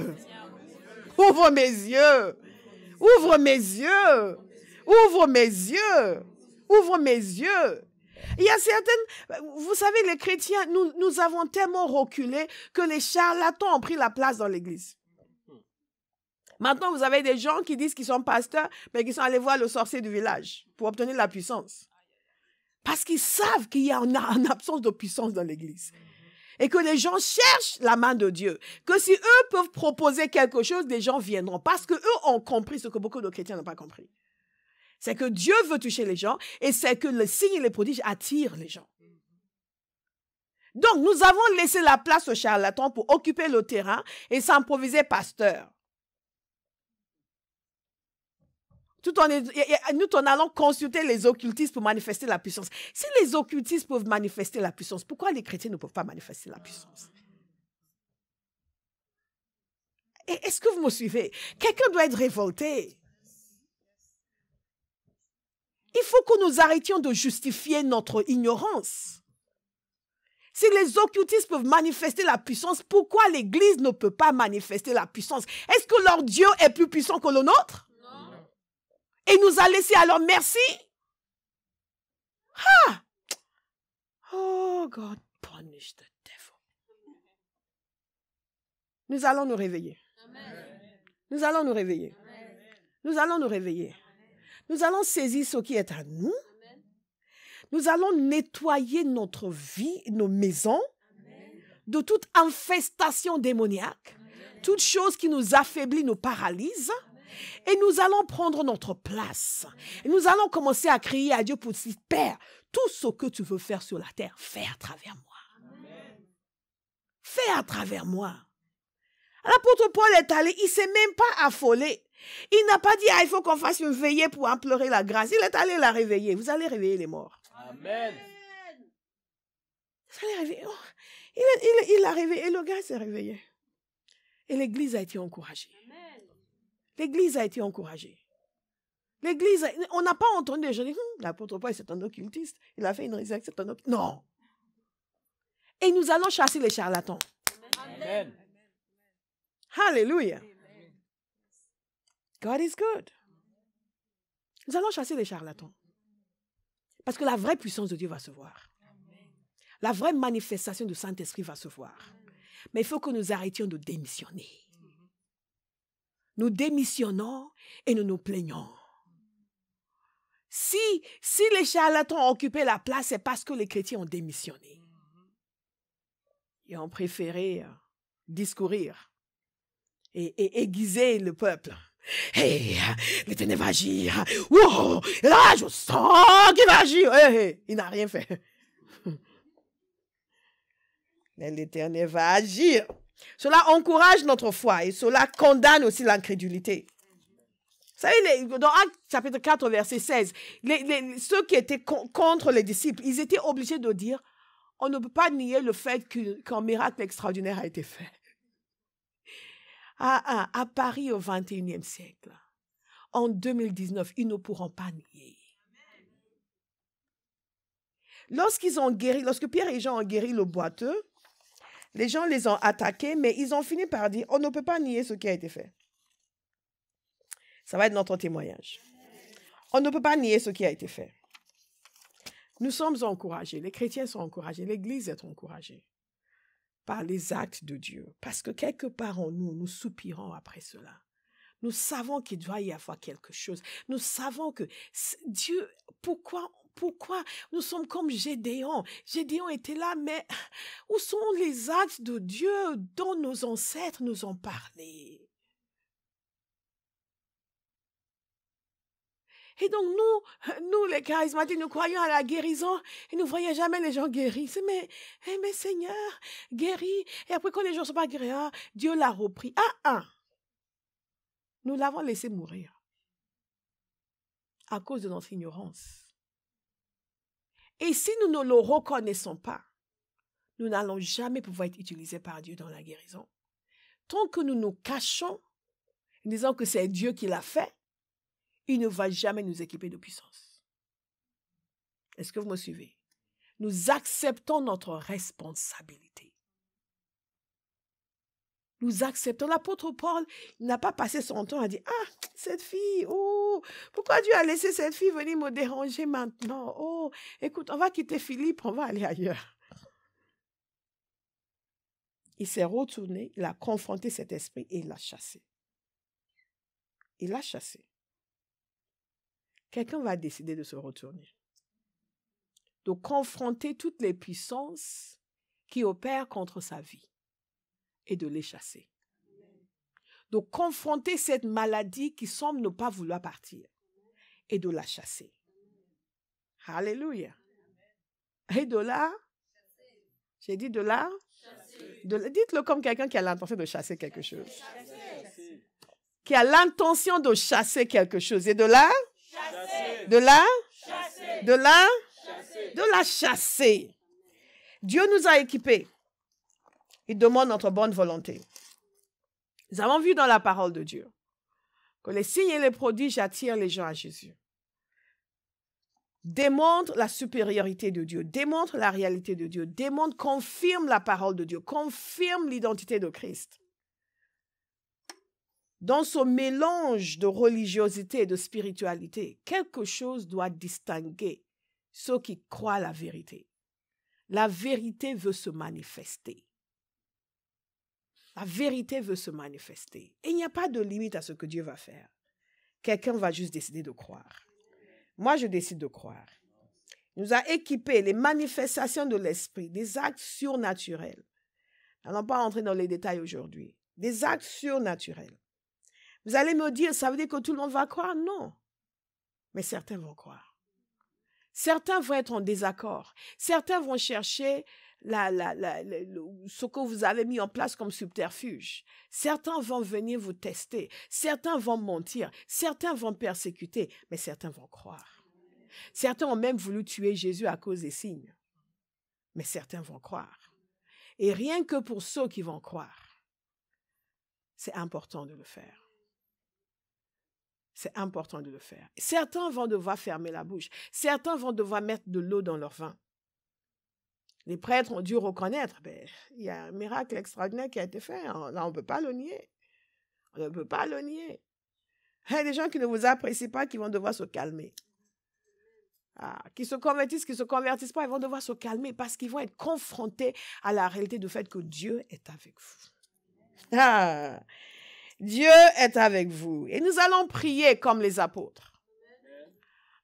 Speaker 1: Ouvre mes yeux. Ouvre mes yeux. Ouvre mes yeux. Ouvre mes yeux. Il y a certaines, vous savez, les chrétiens, nous avons tellement reculé que les charlatans ont pris la place dans l'église. Maintenant, vous avez des gens qui disent qu'ils sont pasteurs, mais qui sont allés voir le sorcier du village pour obtenir la puissance. Parce qu'ils savent qu'il y a une absence de puissance dans l'église. Et que les gens cherchent la main de Dieu. Que si eux peuvent proposer quelque chose, des gens viendront. Parce qu'eux ont compris ce que beaucoup de chrétiens n'ont pas compris. C'est que Dieu veut toucher les gens et c'est que les signes et les prodiges attirent les gens. Donc, nous avons laissé la place aux charlatans pour occuper le terrain et s'improviser pasteur. Tout en allant consulter les occultistes pour manifester la puissance. Si les occultistes peuvent manifester la puissance, pourquoi les chrétiens ne peuvent pas manifester la puissance? Est-ce que vous me suivez? Quelqu'un doit être révolté. Il faut que nous arrêtions de justifier notre ignorance. Si les occultistes peuvent manifester la puissance, pourquoi l'Église ne peut pas manifester la puissance? Est-ce que leur Dieu est plus puissant que le nôtre? Non. Et nous a laissé alors merci? Ah! Oh, God punish the devil. Nous allons nous réveiller. Amen. Nous allons nous réveiller. Amen. Nous allons nous réveiller. Nous allons saisir ce qui est à nous. Amen. Nous allons nettoyer notre vie, nos maisons, amen, de toute infestation démoniaque, amen, toute chose qui nous affaiblit, nous paralyse. Amen. Et nous allons prendre notre place. Et nous allons commencer à crier à Dieu pour dire, Père, tout ce que tu veux faire sur la terre, fais à travers moi. Amen. Fais à travers moi. L'apôtre Paul est allé, il ne s'est même pas affolé. Il n'a pas dit, il faut qu'on fasse une veillée pour implorer la grâce. Il est allé la réveiller. Vous allez réveiller les morts. Amen. Vous allez réveiller. Oh, il l'a réveillé et le gars s'est réveillé. Et l'église a été encouragée. L'église a été encouragée. L'église, on n'a pas entendu des gens dire, l'apôtre Paul c'est un occultiste. Il a fait une résurrection, c'est un occultiste. Non. Et nous allons chasser les charlatans. Amen. Alléluia. God is good. Nous allons chasser les charlatans. Parce que la vraie puissance de Dieu va se voir. La vraie manifestation du Saint-Esprit va se voir. Mais il faut que nous arrêtions de démissionner. Nous démissionnons et nous nous plaignons. Si les charlatans ont occupé la place, c'est parce que les chrétiens ont démissionné. Ils ont préféré discourir et aiguiser le peuple. Hey, l'Éternel va agir. Wow, là, je sens qu'il va agir. Hey, il n'a rien fait. Mais l'Éternel va agir. Cela encourage notre foi et cela condamne aussi l'incrédulité. Vous savez, dans Actes chapitre 4, verset 16, ceux qui étaient contre les disciples, ils étaient obligés de dire, on ne peut pas nier le fait qu'un miracle extraordinaire a été fait. À Paris au XXIe siècle, en 2019, ils ne pourront pas nier. Lorsque Pierre et Jean ont guéri le boiteux, les gens les ont attaqués, mais ils ont fini par dire, on ne peut pas nier ce qui a été fait. Ça va être notre témoignage. On ne peut pas nier ce qui a été fait. Nous sommes encouragés, les chrétiens sont encouragés, l'Église est encouragée par les actes de Dieu. Parce que quelque part en nous, nous soupirons après cela. Nous savons qu'il doit y avoir quelque chose. Nous savons que Dieu, pourquoi pourquoi nous sommes comme Gédéon? Gédéon était là, mais où sont les actes de Dieu dont nos ancêtres nous ont parlé? Et donc nous les charismatiques, nous croyons à la guérison et nous ne voyons jamais les gens guéris. Mais Seigneur, guéris. Et après quand les gens ne sont pas guéris, Dieu l'a repris. Nous l'avons laissé mourir à cause de notre ignorance. Et si nous ne le reconnaissons pas, nous n'allons jamais pouvoir être utilisés par Dieu dans la guérison. Tant que nous nous cachons, en disant que c'est Dieu qui l'a fait, il ne va jamais nous équiper de puissance. Est-ce que vous me suivez? Nous acceptons notre responsabilité. Nous acceptons. L'apôtre Paul n'a pas passé son temps à dire « cette fille, pourquoi Dieu a laissé cette fille venir me déranger maintenant? Écoute, on va quitter Philippe, on va aller ailleurs. » Il s'est retourné, il a confronté cet esprit et il l'a chassé. Il l'a chassé. Quelqu'un va décider de se retourner, de confronter toutes les puissances qui opèrent contre sa vie et de les chasser. De confronter cette maladie qui semble ne pas vouloir partir et de la chasser. Alléluia. Et de là, j'ai dit de là, dites-le comme quelqu'un qui a l'intention de chasser quelque chose. Qui a l'intention de chasser quelque chose. Et de là, de là, de là, de la chasser. Dieu nous a équipés. Il demande notre bonne volonté. Nous avons vu dans la parole de Dieu que les signes et les prodiges attirent les gens à Jésus. Démontre la supériorité de Dieu, démontre la réalité de Dieu, démontre, confirme la parole de Dieu, confirme l'identité de Christ. Dans ce mélange de religiosité et de spiritualité, quelque chose doit distinguer ceux qui croient la vérité. La vérité veut se manifester. La vérité veut se manifester. Et il n'y a pas de limite à ce que Dieu va faire. Quelqu'un va juste décider de croire. Moi, je décide de croire. Il nous a équipés les manifestations de l'esprit, des actes surnaturels. Nous n'allons pas entrer dans les détails aujourd'hui. Des actes surnaturels. Vous allez me dire, ça veut dire que tout le monde va croire? Non. Mais certains vont croire. Certains vont être en désaccord. Certains vont chercher ce que vous avez mis en place comme subterfuge. Certains vont venir vous tester. Certains vont mentir. Certains vont persécuter. Mais certains vont croire. Certains ont même voulu tuer Jésus à cause des signes. Mais certains vont croire. Et rien que pour ceux qui vont croire, c'est important de le faire. C'est important de le faire. Certains vont devoir fermer la bouche. Certains vont devoir mettre de l'eau dans leur vin. Les prêtres ont dû reconnaître, il y a un miracle extraordinaire qui a été fait. Là, on ne peut pas le nier. On ne peut pas le nier. Il y a des gens qui ne vous apprécient pas, qui vont devoir se calmer. Qui se convertissent pas, ils vont devoir se calmer parce qu'ils vont être confrontés à la réalité du fait que Dieu est avec vous. Dieu est avec vous. Et nous allons prier comme les apôtres.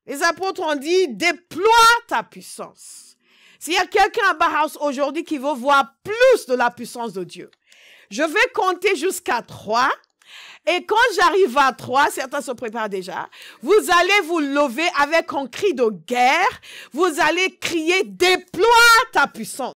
Speaker 1: Les apôtres ont dit, déploie ta puissance. S'il y a quelqu'un à Bauhaus aujourd'hui qui veut voir plus de la puissance de Dieu, je vais compter jusqu'à 3. Et quand j'arrive à 3, certains se préparent déjà, vous allez vous lever avec un cri de guerre. Vous allez crier, déploie ta puissance.